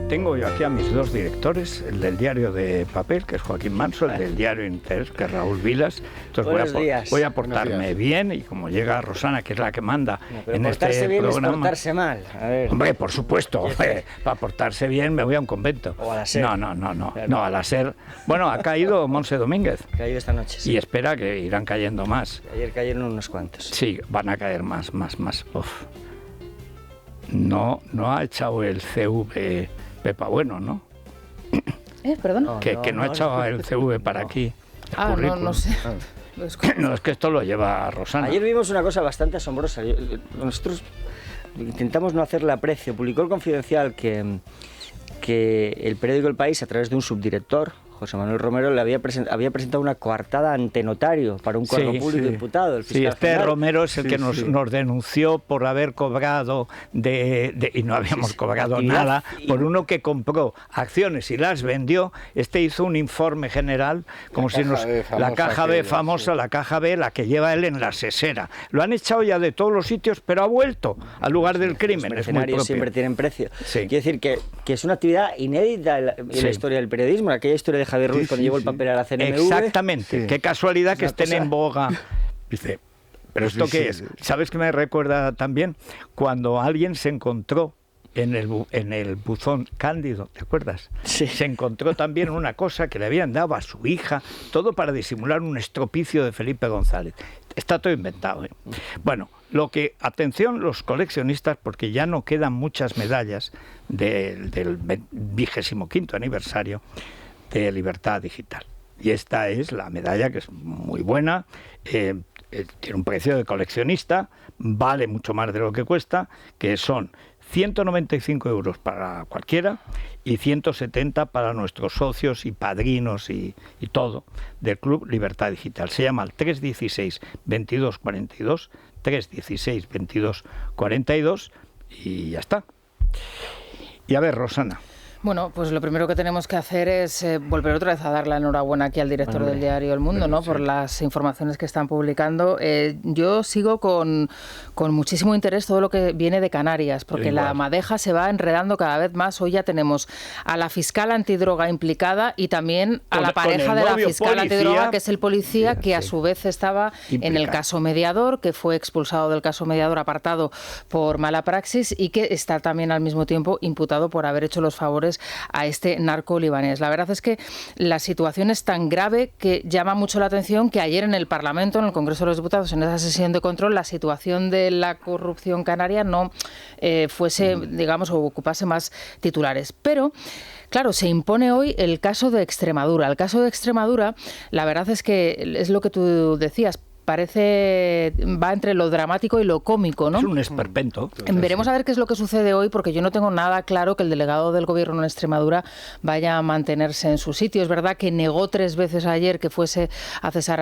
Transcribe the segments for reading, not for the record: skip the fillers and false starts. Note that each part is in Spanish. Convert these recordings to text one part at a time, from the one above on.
tengo yo aquí a mis dos directores, el del diario de papel, que es Joaquín Manso, el del diario Inter, que es Raúl Vilas. Entonces voy a portarme bien, y como llega Rosana, que es la que manda en este bien programa... Es portarse mal. A ver. Hombre, por supuesto, para portarse bien me voy a un convento. O a la SER. No, a la SER. Bueno, ha caído Monse Domínguez. Ha caído esta noche, sí. Y espera que irán cayendo más. Ayer cayeron unos cuantos. Sí, van a caer más. Uf. No ha echado el CV Pepa Bueno, ¿no? ¿Perdón? Que no ha echado el CV para aquí. No sé. No, es que esto lo lleva Rosana. Ayer vimos una cosa bastante asombrosa. Nosotros intentamos no hacerle aprecio. Publicó el Confidencial que el periódico El País, a través de un subdirector, José Manuel Romero, le había presentado una coartada ante notario para un cargo público imputado. El fiscal general. Romero es el que nos denunció por haber cobrado y no habíamos cobrado nada, por uno que compró acciones y las vendió. Hizo un informe general, como si la caja B famosa, la caja B, la que lleva él en la sesera. Lo han echado ya de todos los sitios, pero ha vuelto al lugar del crimen. Los mercenarios siempre tienen precio. Sí. Quiero decir que es una actividad inédita en la historia del periodismo, aquella historia de Javier Ruiz cuando llevó el papel a la CNMV. Exactamente. Qué casualidad que estén en boga. Dice, ¿pero esto qué es? ¿Sabes qué me recuerda también? Cuando alguien se encontró en el buzón Cándido, ¿te acuerdas? Sí. Se encontró también una cosa que le habían dado a su hija, todo para disimular un estropicio de Felipe González. Está todo inventado, ¿eh? Bueno, atención los coleccionistas, porque ya no quedan muchas medallas del 25º aniversario de Libertad Digital. Y esta es la medalla, que es muy buena, tiene un precio de coleccionista, vale mucho más de lo que cuesta, que son 195 euros para cualquiera y 170 para nuestros socios y padrinos y todo del Club Libertad Digital. Se llama el 316-2242, 316-2242, y ya está. Y a ver, Rosana. Bueno, pues lo primero que tenemos que hacer es volver otra vez a dar la enhorabuena aquí al director del diario El Mundo, ¿no? Por las informaciones que están publicando. Yo sigo con muchísimo interés todo lo que viene de Canarias, porque la madeja se va enredando cada vez más. Hoy ya tenemos a la fiscal antidroga implicada y también a la pareja de la fiscal antidroga, que es el policía, que a su vez estaba en el caso Mediador, que fue expulsado del caso Mediador, apartado por mala praxis, y que está también al mismo tiempo imputado por haber hecho los favores a este narco libanés. La verdad es que la situación es tan grave que llama mucho la atención que ayer en el Parlamento, en el Congreso de los Diputados, en esa sesión de control, la situación de la corrupción canaria no fuese, digamos, o ocupase más titulares. Pero claro, se impone hoy el caso de Extremadura. El caso de Extremadura, la verdad es que es lo que tú decías, va entre lo dramático y lo cómico, ¿no? Es un esperpento. Veremos a ver qué es lo que sucede hoy, porque yo no tengo nada claro que el delegado del Gobierno en Extremadura vaya a mantenerse en su sitio. Es verdad que negó 3 veces ayer que fuese a cesar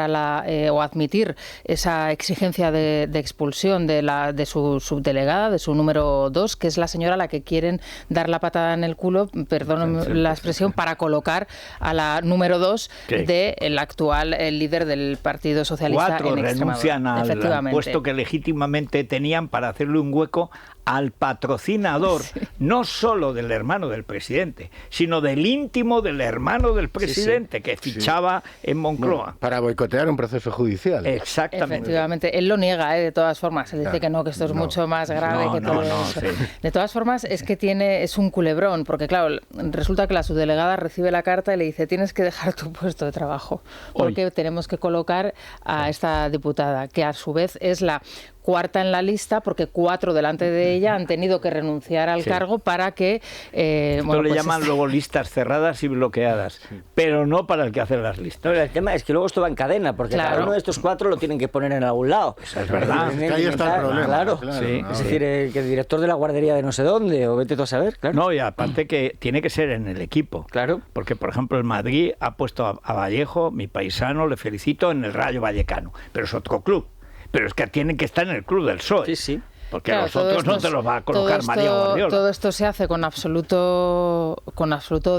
o admitir esa exigencia de expulsión de su subdelegada, de su número 2, que es la señora a la que quieren dar la patada en el culo, perdón la expresión, para colocar a la número 2 del actual líder del Partido Socialista. Renuncian al puesto que legítimamente tenían para hacerle un hueco al patrocinador, no solo del hermano del presidente, sino del íntimo del hermano del presidente, que fichaba en Moncloa. Bueno, para boicotear un proceso judicial. Exactamente. Efectivamente. Él lo niega, de todas formas. Él dice que no, que esto es mucho más grave que todo eso. Sí. De todas formas, es que es un culebrón, porque claro, resulta que la subdelegada recibe la carta y le dice: tienes que dejar tu puesto de trabajo, porque tenemos que colocar a esta diputada, que a su vez es la cuarta en la lista, porque 4 delante de ella han tenido que renunciar al cargo para que... Esto le llaman luego listas cerradas y bloqueadas, pero no para el que hace las listas. No, el tema es que luego esto va en cadena, porque cada uno de estos 4 lo tienen que poner en algún lado. Eso es verdad. Es que ahí está el problema. Claro. Sí. Es decir, que el director de la guardería de no sé dónde, o vete tú a saber, claro. No, y aparte que tiene que ser en el equipo. Claro. Porque, por ejemplo, el Madrid ha puesto a Vallejo, mi paisano, le felicito, en el Rayo Vallecano, pero es otro club. Pero es que tienen que estar en el club del PSOE. Sí, sí. Porque claro, los otros no te los va a colocar María Guardiola. Todo esto se hace con absoluto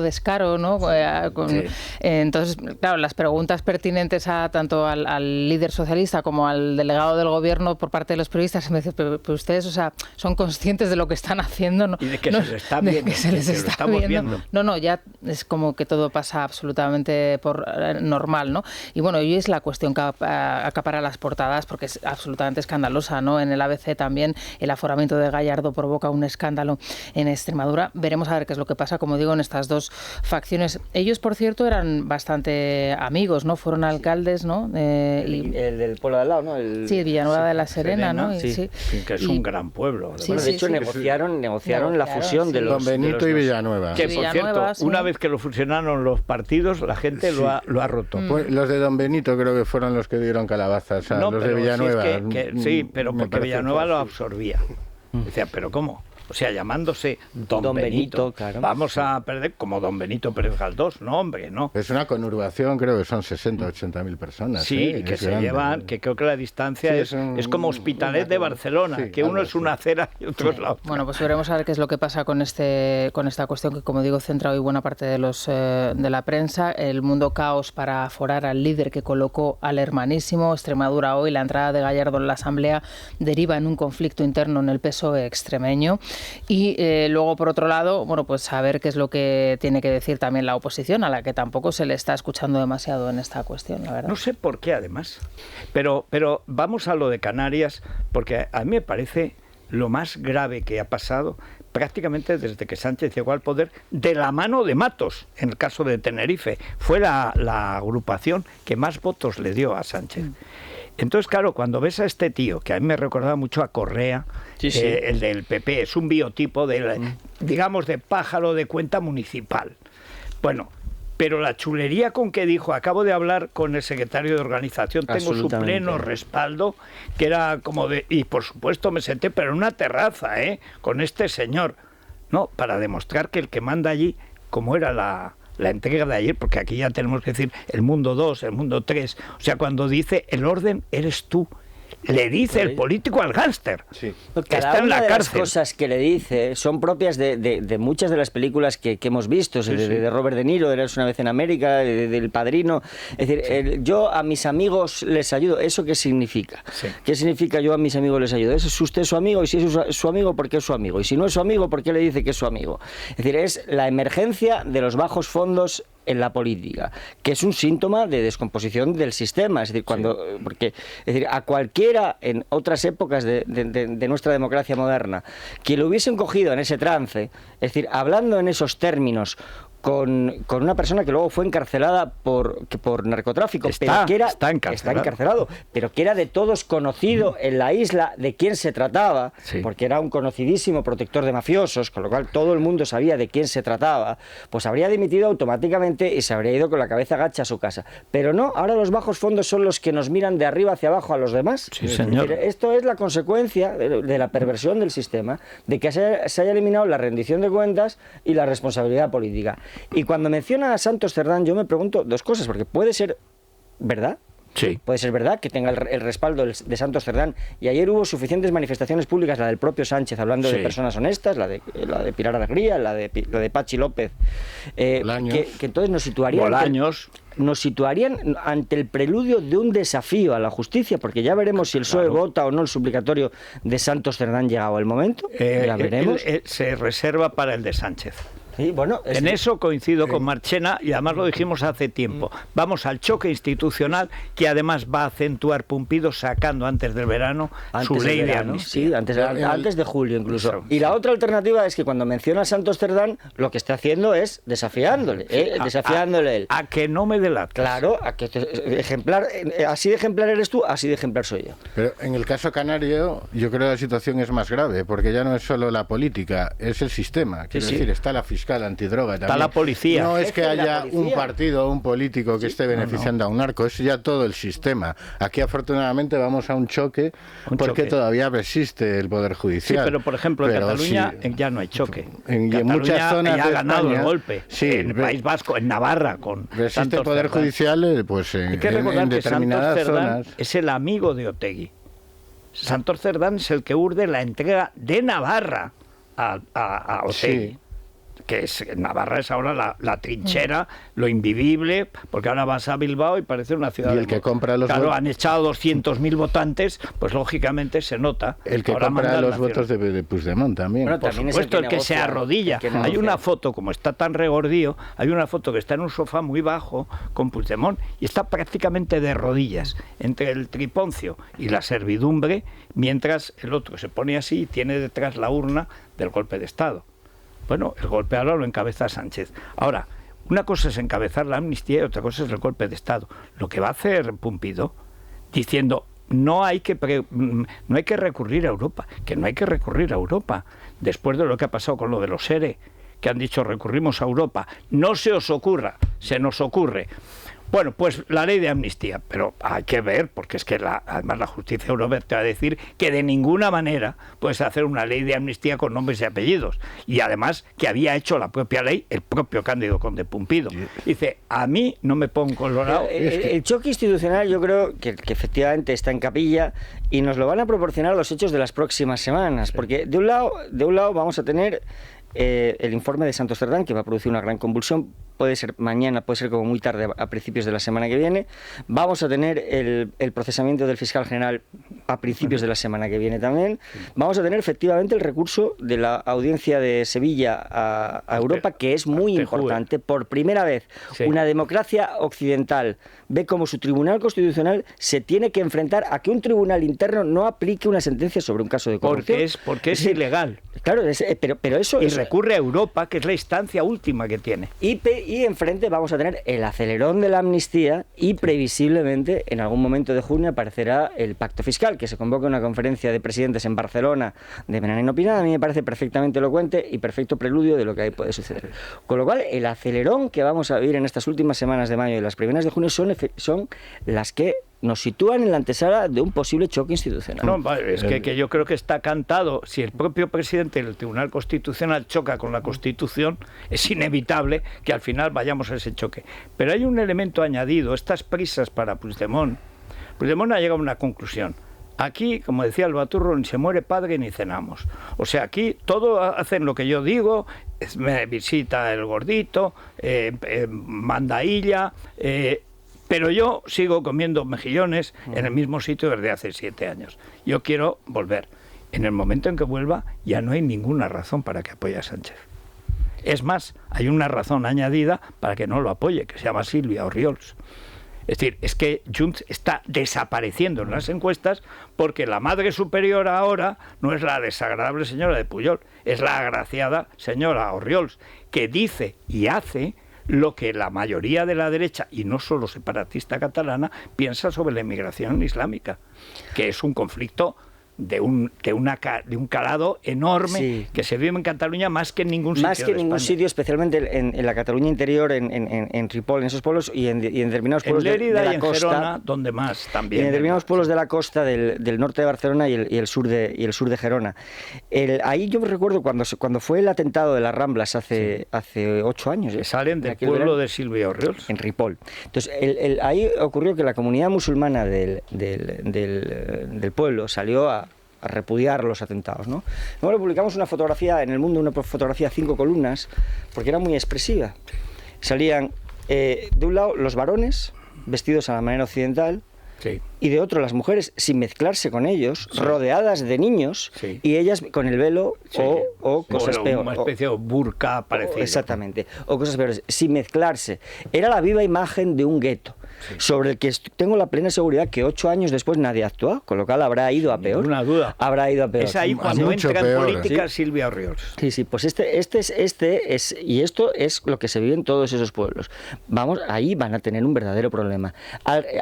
descaro, ¿no? Sí. Entonces, claro, las preguntas pertinentes tanto al líder socialista como al delegado del gobierno por parte de los periodistas, me dicen, pero ustedes, o sea, son conscientes de lo que están haciendo, ¿no? Y de que se les está viendo. De que se les está viendo. No, ya es como que todo pasa absolutamente normal, ¿no? Y bueno, hoy es la cuestión que acapara las portadas porque es absolutamente escandalosa, ¿no? En el ABC también el aforamiento de Gallardo provoca un escándalo en Extremadura. Veremos a ver qué es lo que pasa, como digo, en estas dos facciones. Ellos, por cierto, eran bastante amigos, ¿no? Fueron alcaldes, ¿no? El del pueblo de al lado, ¿no? Sí, Villanueva de la Serena, ¿no? Sí, que es un gran pueblo. De hecho, negociaron la fusión de los... Don Benito y Villanueva. Que, por cierto, una vez que lo fusionaron los partidos, la gente lo ha roto. Pues los de Don Benito creo que fueron los que dieron calabazas a los de Villanueva. Sí, pero porque Villanueva lo absorbía. Decía, ¿pero cómo? O sea, llamándose Don Benito, claro. Vamos a perder como Don Benito Pérez Galdós. No, hombre, no. Es una conurbación, creo que son 60 o 80 mil personas. Sí, y que se grande. Llevan, que creo que la distancia es como Hospitalet de Barcelona, que uno es una acera y otro es la otra. Bueno, pues veremos a ver qué es lo que pasa con esta cuestión que, como digo, centra hoy buena parte de la prensa. El mundo caos para aforar al líder que colocó al hermanísimo. Extremadura hoy, la entrada de Gallardo en la Asamblea deriva en un conflicto interno en el PSOE extremeño. Y luego, por otro lado, bueno, pues a ver qué es lo que tiene que decir también la oposición, a la que tampoco se le está escuchando demasiado en esta cuestión, la verdad. No sé por qué, además. Pero vamos a lo de Canarias, porque a mí me parece lo más grave que ha pasado prácticamente desde que Sánchez llegó al poder, de la mano de Matos, en el caso de Tenerife. Fue la agrupación que más votos le dio a Sánchez. Entonces, claro, cuando ves a este tío, que a mí me recordaba mucho a Correa, el del PP, es un biotipo digamos, de pájaro de cuenta municipal. Bueno, pero la chulería con que dijo, acabo de hablar con el secretario de organización, tengo su pleno respaldo, que era como y por supuesto me senté, pero en una terraza, con este señor, ¿no? Para demostrar que el que manda allí, como era la entrega de ayer, porque aquí ya tenemos que decir el mundo 2, el mundo 3, o sea, cuando dice el orden eres tú, le dice el político al gángster, que está en la cárcel. Las cosas que le dice son propias de muchas de las películas que hemos visto, de Robert De Niro, de Eres una vez en América, del Padrino. Es decir, yo a mis amigos les ayudo. ¿Eso qué significa? ¿Qué significa yo a mis amigos les ayudo? ¿Es usted su amigo? Y si es su amigo, ¿por qué es su amigo? Y si no es su amigo, ¿por qué le dice que es su amigo? Es decir, es la emergencia de los bajos fondos en la política, que es un síntoma de descomposición del sistema. Es decir, porque es decir, a cualquiera en otras épocas de nuestra democracia moderna que lo hubiesen cogido en ese trance, es decir, hablando en esos términos con una persona que luego fue encarcelada por narcotráfico, está encarcelado, pero que era de todos conocido en la isla de quién se trataba, porque era un conocidísimo protector de mafiosos, con lo cual todo el mundo sabía de quién se trataba, pues habría dimitido automáticamente y se habría ido con la cabeza agacha a su casa. Pero no, ahora los bajos fondos son los que nos miran de arriba hacia abajo a los demás. Sí, señor. Esto es la consecuencia de la perversión del sistema, de que se haya eliminado la rendición de cuentas y la responsabilidad política. Y cuando menciona a Santos Cerdán, yo me pregunto dos cosas, porque puede ser verdad. Sí. Puede ser verdad que tenga el respaldo de Santos Cerdán, y ayer hubo suficientes manifestaciones públicas, la del propio Sánchez hablando de personas honestas, la de Pilar Alegría, la de Pachi López, que entonces nos situarían ante el preludio de un desafío a la justicia, porque ya veremos si el PSOE vota o no el suplicatorio de Santos Cerdán llegado el momento. Ya veremos. Se reserva para el de Sánchez. Sí, bueno, en eso coincido con Marchena, y además lo dijimos hace tiempo. Vamos al choque institucional, que además va a acentuar Pumpido sacando antes del verano su ley de amnistía. Sí, antes de julio incluso. Y la otra alternativa es que cuando menciona a Santos Cerdán, lo que está haciendo es desafiándole, él. A que no me delates. Claro, a que así de ejemplar eres tú, así de ejemplar soy yo. Pero en el caso canario, yo creo que la situación es más grave, porque ya no es solo la política, es el sistema. Quiero decir, está la fiscalía, antidroga también. Está la policía. No es que haya un partido o un político que esté beneficiando a un narco, es ya todo el sistema. Aquí afortunadamente vamos a un choque porque todavía resiste el Poder Judicial. Sí, pero por ejemplo en Cataluña ya no hay choque. En muchas zonas ya ha ganado España, el golpe. En el País Vasco, en Navarra, con resiste el Poder Judicial, pues hay que recordar en que determinadas Santos Cerdán zonas. es el amigo de Otegi. Santos Cerdán es el que urde la entrega de Navarra a Otegi. Sí. Que es, Navarra es ahora la trinchera, lo invivible, porque ahora vas a Bilbao y parece una ciudad. Y el que compra los Claro, votos. han echado 200.000 votantes, pues lógicamente se nota. El que Ahora compra manda los el votos de Puigdemont también. Bueno, Por también es supuesto, el el que que se negocia, arrodilla. el que Hay negocia. una foto, como está tan regordío, hay una foto que está en un sofá muy bajo con Puigdemont y está prácticamente de rodillas entre el triponcio y la servidumbre, mientras el otro se pone así y tiene detrás la urna del golpe de Estado. Bueno, el golpe ahora lo encabeza Sánchez. Ahora, una cosa es encabezar la amnistía y otra cosa es el golpe de Estado. Lo que va a hacer Pumpido, diciendo no hay que recurrir a Europa, que no hay que recurrir a Europa, después de lo que ha pasado con lo de los ERE, que han dicho recurrimos a Europa, no se os ocurra, se nos ocurre. Bueno, pues la ley de amnistía, pero hay que ver, porque es que además la justicia europea te va a decir que de ninguna manera puedes hacer una ley de amnistía con nombres y apellidos. Y además que había hecho la propia ley el propio Cándido Conde Pumpido. Dice, a mí no me pongo colorado. El choque institucional yo creo que efectivamente está en capilla y nos lo van a proporcionar los hechos de las próximas semanas, porque de un lado vamos a tener el informe de Santos Cerdán, que va a producir una gran convulsión. Puede ser mañana, puede ser como muy tarde, a principios de la semana que viene. Vamos a tener el procesamiento del fiscal general a principios de la semana que viene también. Vamos a tener efectivamente el recurso de la audiencia de Sevilla a Europa, que es muy importante. Por primera vez, una democracia occidental ve como su Tribunal Constitucional se tiene que enfrentar a que un tribunal interno no aplique una sentencia sobre un caso de corrupción. Porque es ilegal. Claro, pero eso... Y recurre a Europa, que es la instancia última que tiene. Y enfrente vamos a tener el acelerón de la amnistía y previsiblemente en algún momento de junio aparecerá el pacto fiscal, que se convoca una conferencia de presidentes en Barcelona de manera inopinada. A mí me parece perfectamente elocuente y perfecto preludio de lo que ahí puede suceder. Con lo cual, el acelerón que vamos a vivir en estas últimas semanas de mayo y las primeras de junio son las que nos sitúan en la antesala de un posible choque institucional. No, es que yo creo que está cantado. Si el propio presidente del Tribunal Constitucional choca con la Constitución, es inevitable que al final vayamos a ese choque. Pero hay un elemento añadido, estas prisas para Puigdemont. Puigdemont ha llegado a una conclusión. Aquí, como decía el Baturro, ni se muere padre ni cenamos. O sea, aquí todo hacen lo que yo digo, me visita el gordito, manda illa... pero yo sigo comiendo mejillones en el mismo sitio desde hace 7 años. Yo quiero volver. En el momento en que vuelva, ya no hay ninguna razón para que apoye a Sánchez. Es más, hay una razón añadida para que no lo apoye, que se llama Silvia Orriols. Es decir, es que Junts está desapareciendo en las encuestas porque la madre superior ahora no es la desagradable señora de Pujol, es la agraciada señora Orriols, que dice y hace lo que la mayoría de la derecha, y no solo separatista catalana, piensa sobre la inmigración islámica, que es un conflicto de un calado enorme que se vive en Cataluña más que en ningún sitio. Más que en ningún sitio, especialmente en la Cataluña interior, en Ripoll, en esos pueblos y en determinados pueblos de la en costa. Gerona, donde más también. Y en determinados pueblos de la costa del norte de Barcelona y el sur de Gerona. Ahí yo me recuerdo cuando fue el atentado de las Ramblas hace 8 años. Que salen del pueblo de Silvia Orriols. En Ripoll. Entonces, ahí ocurrió que la comunidad musulmana del pueblo salió a repudiar los atentados, ¿no? Luego publicamos una fotografía en El Mundo, una fotografía 5 columnas, porque era muy expresiva. Salían de un lado los varones vestidos a la manera occidental, y de otro las mujeres sin mezclarse con ellos, rodeadas de niños, y ellas con el velo o cosas peores. Una especie de burka parecida. Exactamente, o cosas peores, sin mezclarse. Era la viva imagen de un gueto, sobre el que tengo la plena seguridad que 8 años después nadie actuó, con lo cual habrá ido a peor. Ninguna duda. Habrá ido a peor. Es ahí cuando entra en política Silvia Orriols. Sí, pues y esto es lo que se vive en todos esos pueblos. Ahí van a tener un verdadero problema.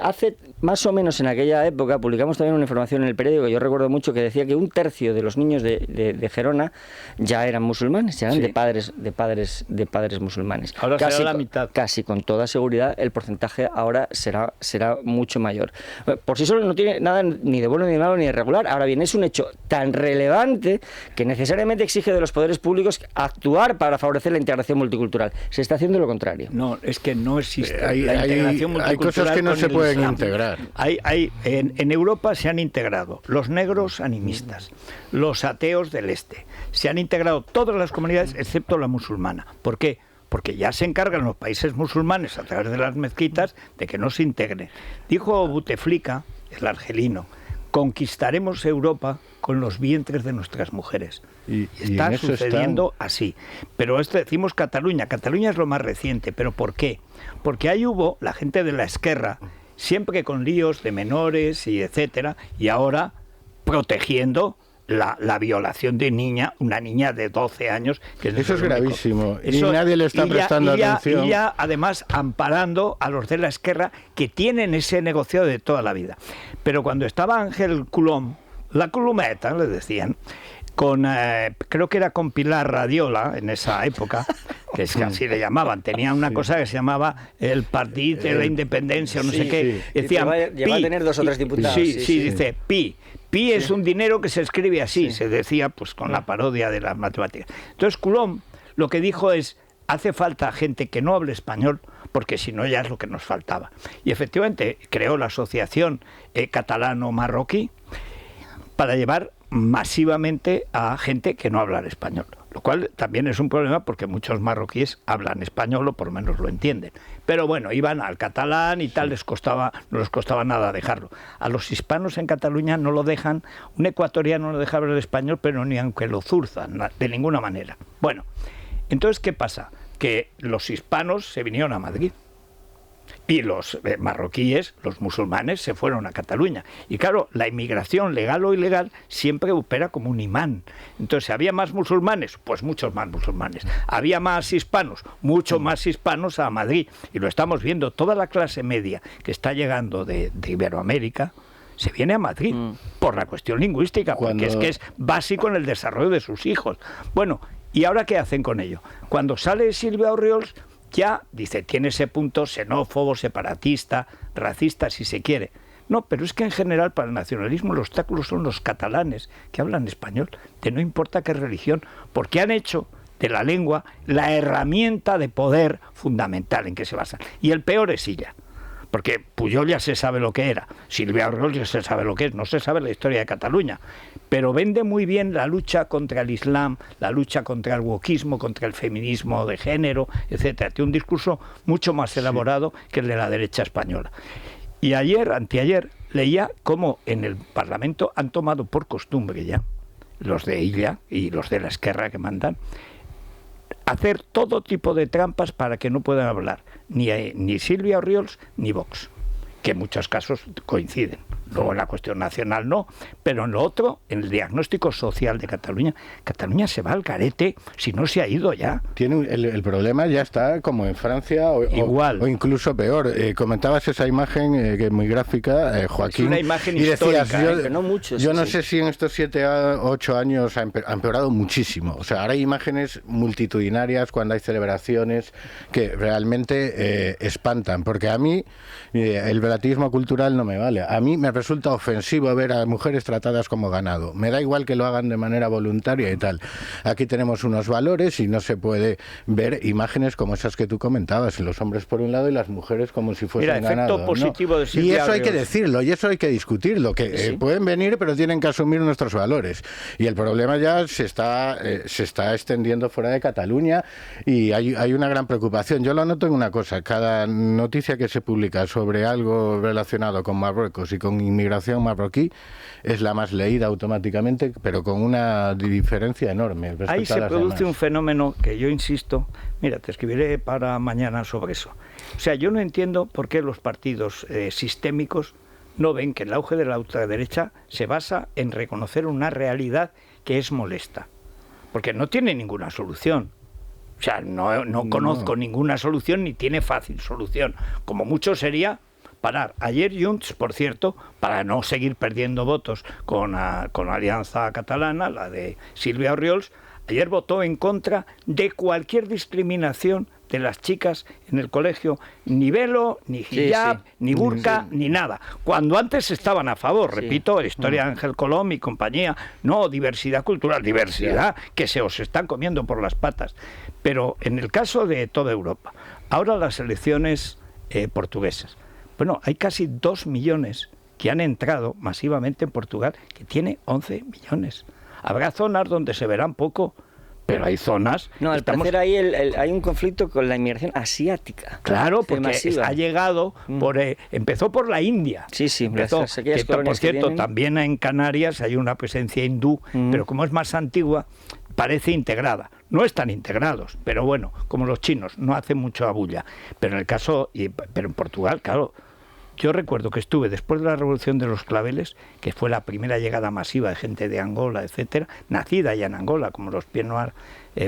Hace más o menos en aquella época publicamos también una información en el periódico, yo recuerdo mucho, que decía que 1/3 de los niños de Gerona ya eran musulmanes, ya eran de padres musulmanes. Ahora será la mitad. Casi con toda seguridad el porcentaje ahora será mucho mayor. Por sí solo no tiene nada ni de bueno, ni de malo, ni de regular. Ahora bien, es un hecho tan relevante que necesariamente exige de los poderes públicos actuar para favorecer la integración multicultural. Se está haciendo lo contrario. No, es que no existe la integración multicultural. Hay cosas que no se pueden integrar. En Europa se han integrado los negros animistas, los ateos del este. Se han integrado todas las comunidades excepto la musulmana. ¿Por qué? Porque ya se encargan los países musulmanes a través de las mezquitas de que no se integren. Dijo Bouteflika, el argelino, conquistaremos Europa con los vientres de nuestras mujeres. Y está sucediendo así. Pero esto decimos Cataluña. Cataluña es lo más reciente. ¿Pero por qué? Porque ahí hubo la gente de la Esquerra, siempre con líos de menores y etcétera, y ahora protegiendo la violación de una niña de 12 años. Que eso es gravísimo. Y nadie le está prestando atención. Y ya, además, amparando a los de la Esquerra que tienen ese negociado de toda la vida. Pero cuando estaba Ángel Colom, la Colometa, le decían, creo que era con Pilar Radiola en esa época, que es que así le llamaban, tenía una cosa que se llamaba el Partit de la Independencia, no sé qué. Decían, llegó a tener 2 o 3 diputados. Sí, dice Pi. Pi es un dinero que se escribe así, se decía pues con la parodia de las matemáticas. Entonces Colom lo que dijo es, hace falta gente que no hable español, porque si no ya es lo que nos faltaba. Y efectivamente creó la asociación catalano-marroquí para llevar masivamente a gente que no habla español, lo cual también es un problema porque muchos marroquíes hablan español o por lo menos lo entienden. Pero bueno, iban al catalán y tal, no les costaba nada dejarlo. A los hispanos en Cataluña no lo dejan, un ecuatoriano no deja hablar español, pero ni aunque lo zurzan, de ninguna manera. Bueno, entonces, ¿qué pasa? Que los hispanos se vinieron a Madrid. Y los marroquíes, los musulmanes, se fueron a Cataluña. Y claro, la inmigración legal o ilegal siempre opera como un imán. Entonces, ¿había más musulmanes? Pues muchos más musulmanes. ¿Había más hispanos? Muchos más hispanos a Madrid. Y lo estamos viendo, toda la clase media que está llegando de Iberoamérica se viene a Madrid por la cuestión lingüística, porque es que es básico en el desarrollo de sus hijos. Bueno, ¿y ahora qué hacen con ello? Cuando sale Silvia Orriols, ya, dice, tiene ese punto xenófobo, separatista, racista, si se quiere. No, pero es que en general para el nacionalismo el obstáculo son los catalanes, que hablan español, de no importa qué religión, porque han hecho de la lengua la herramienta de poder fundamental en que se basan. Y el peor es ella, porque Pujol ya se sabe lo que era, Silvia Orriols ya se sabe lo que es, no se sabe la historia de Cataluña, pero vende muy bien la lucha contra el Islam, la lucha contra el wokismo, contra el feminismo de género, etcétera. Tiene un discurso mucho más elaborado que el de la derecha española. Y anteayer, leía cómo en el Parlamento han tomado por costumbre ya, los de Illa y los de la Esquerra que mandan, hacer todo tipo de trampas para que no puedan hablar ni Silvia Orriols ni Vox, que en muchos casos coinciden. Luego en la cuestión nacional no, pero en lo otro, en el diagnóstico social de Cataluña, Cataluña se va al garete si no se ha ido ya. El problema ya está como en Francia igual. O incluso peor. Comentabas esa imagen que es muy gráfica, Joaquín. Es una imagen y decías, histórica, yo no sé si en estos 7 o 8 años ha empeorado muchísimo. O sea, ahora hay imágenes multitudinarias cuando hay celebraciones que realmente espantan, porque a mí el relativismo cultural no me vale. A mí me resulta ofensivo ver a mujeres tratadas como ganado. Me da igual que lo hagan de manera voluntaria y tal. Aquí tenemos unos valores y no se puede ver imágenes como esas que tú comentabas, los hombres por un lado y las mujeres como si fuesen ganado. Efecto positivo de Silvia Y eso hay que Orriols. decirlo, y eso hay que discutirlo, que pueden venir pero tienen que asumir nuestros valores. Y el problema ya se está extendiendo fuera de Cataluña y hay una gran preocupación. Yo lo noto en una cosa, cada noticia que se publica sobre algo relacionado con Marruecos y con inmigración marroquí es la más leída automáticamente, pero con una diferencia enorme. Ahí se produce un fenómeno que yo insisto, mira, te escribiré para mañana sobre eso. O sea, yo no entiendo por qué los partidos sistémicos no ven que el auge de la ultraderecha se basa en reconocer una realidad que es molesta, porque no tiene ninguna solución. O sea, no conozco ninguna solución ni tiene fácil solución. Como mucho sería parar. Ayer Junts, por cierto, para no seguir perdiendo votos con Alianza Catalana, la de Silvia Orriols, Ayer votó en contra de cualquier discriminación de las chicas en el colegio, ni velo, ni hijab, ni burka, ni nada. Cuando antes estaban a favor, repito, la historia de Ángel Colom y compañía, no, diversidad cultural, diversidad que se os están comiendo por las patas. Pero en el caso de toda Europa, ahora las elecciones portuguesas, bueno, hay casi 2 millones que han entrado masivamente en Portugal, que tiene 11 millones. Habrá zonas donde se verán poco, pero hay zonas... No, al parecer ahí hay un conflicto con la inmigración asiática. Claro, porque ha llegado, empezó por la India. Sí, empezó, por cierto, también en Canarias hay una presencia hindú, pero como es más antigua, parece integrada. No están integrados, pero bueno, como los chinos, no hacen mucho abulla. Pero en el caso, pero en Portugal, claro, yo recuerdo que estuve después de la Revolución de los Claveles, que fue la primera llegada masiva de gente de Angola, etcétera, nacida ya en Angola, como los Pied Noirs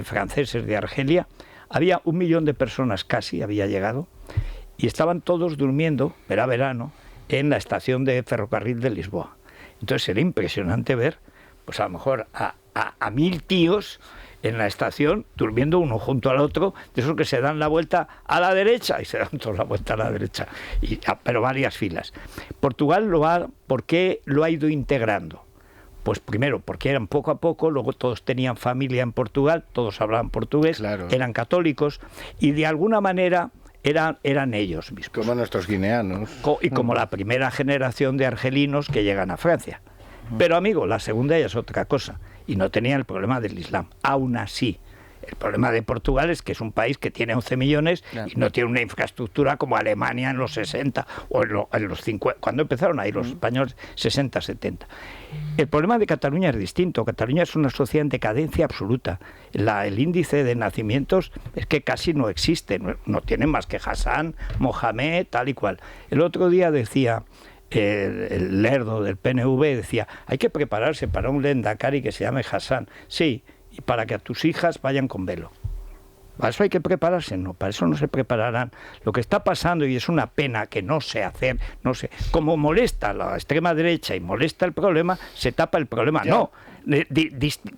franceses de Argelia. Había 1 millón de personas casi, había llegado, y estaban todos durmiendo, era verano, en la estación de ferrocarril de Lisboa. Entonces era impresionante ver, pues a lo mejor a 1000 tíos en la estación, durmiendo uno junto al otro, de esos que se dan la vuelta a la derecha, y se dan toda la vuelta a la derecha, pero varias filas. Portugal ¿por qué lo ha ido integrando? Pues primero, porque eran poco a poco, luego todos tenían familia en Portugal, todos hablaban portugués, claro, eran católicos, y de alguna manera eran ellos mismos. Como nuestros guineanos. Y como la primera generación de argelinos que llegan a Francia. Pero, amigo, la segunda ya es otra cosa. Y no tenían el problema del Islam. Aún así, el problema de Portugal es que es un país que tiene 11 millones y no tiene una infraestructura como Alemania en los 60 o en los 50, cuando empezaron ahí los españoles, 60, 70. El problema de Cataluña es distinto. Cataluña es una sociedad en decadencia absoluta. El índice de nacimientos es que casi no existe. No tienen más que Hassan, Mohamed, tal y cual. El otro día decía... El lerdo del PNV decía, hay que prepararse para un Lendakari que se llame Hassan. Sí, y para que a tus hijas vayan con velo. ¿Para eso hay que prepararse? No, para eso no se prepararán. Lo que está pasando, y es una pena que no sé hacer, no sé, como molesta la extrema derecha y molesta el problema, se tapa el problema. Ya. No,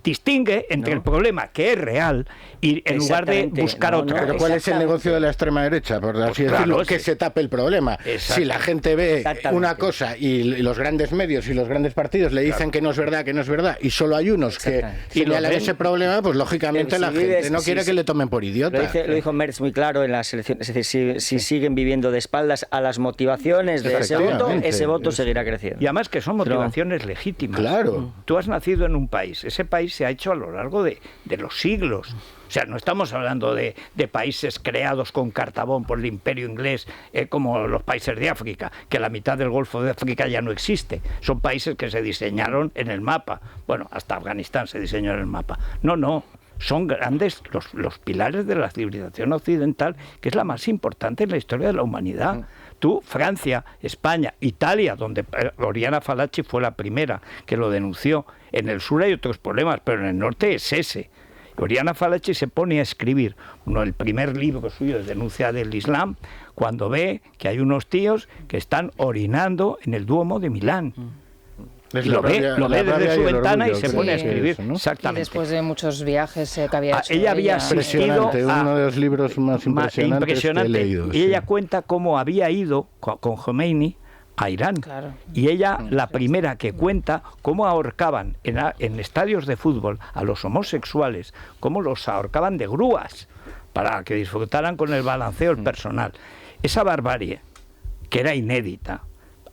distingue entre el problema que es real y en lugar de buscar otra. Pero ¿cuál es el negocio de la extrema derecha? Por así decirlo, que se tape el problema. Si la gente ve una cosa y los grandes medios y los grandes partidos le dicen que no es verdad, y solo hay unos que señalan ese problema, pues lógicamente la gente no quiere que le tomen por idiota. Lo dijo Merz muy claro en las elecciones. Es decir, si siguen viviendo de espaldas a las motivaciones de ese voto seguirá creciendo. Y además que son motivaciones legítimas. Claro. Tú has nacido en un país. Ese país se ha hecho a lo largo de los siglos. O sea, no estamos hablando de países creados con cartabón por el Imperio inglés, como los países de África, que la mitad del Golfo de África ya no existe. Son países que se diseñaron en el mapa. Bueno, hasta Afganistán se diseñó en el mapa. No. Son grandes los pilares de la civilización occidental, que es la más importante en la historia de la humanidad. Tú, Francia, España, Italia, donde Oriana Fallaci fue la primera que lo denunció. En el sur hay otros problemas, pero en el norte es ese. Oriana Fallaci se pone a escribir el primer libro suyo de denuncia del Islam cuando ve que hay unos tíos que están orinando en el Duomo de Milán. Y lo ve desde su ventana y se pone a escribir. ¿No? Exactamente. Y después de muchos viajes que había hecho. Ella había asistido a uno de los libros más impresionantes que he leído. Y ella cuenta cómo había ido con Khomeini a Irán. Claro. Y ella, la primera que cuenta cómo ahorcaban en estadios de fútbol a los homosexuales, cómo los ahorcaban de grúas para que disfrutaran con el balanceo el personal. Esa barbarie, que era inédita,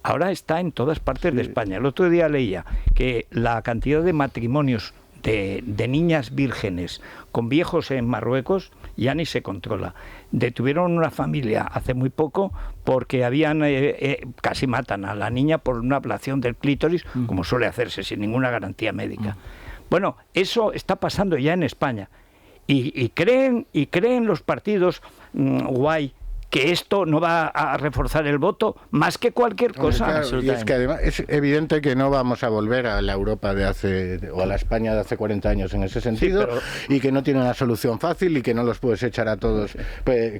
ahora está en todas partes de España. El otro día leía que la cantidad de matrimonios de niñas vírgenes con viejos en Marruecos ya ni se controla. Detuvieron una familia hace muy poco porque casi matan a la niña por una ablación del clítoris, como suele hacerse sin ninguna garantía médica. Bueno, eso está pasando ya en España. Y creen los partidos guay que esto no va a reforzar el voto más que cualquier cosa. Claro, y es que además es evidente que no vamos a volver a la Europa de hace, o a la España de hace 40 años en ese sentido, y que no tiene una solución fácil y que no los puedes echar a todos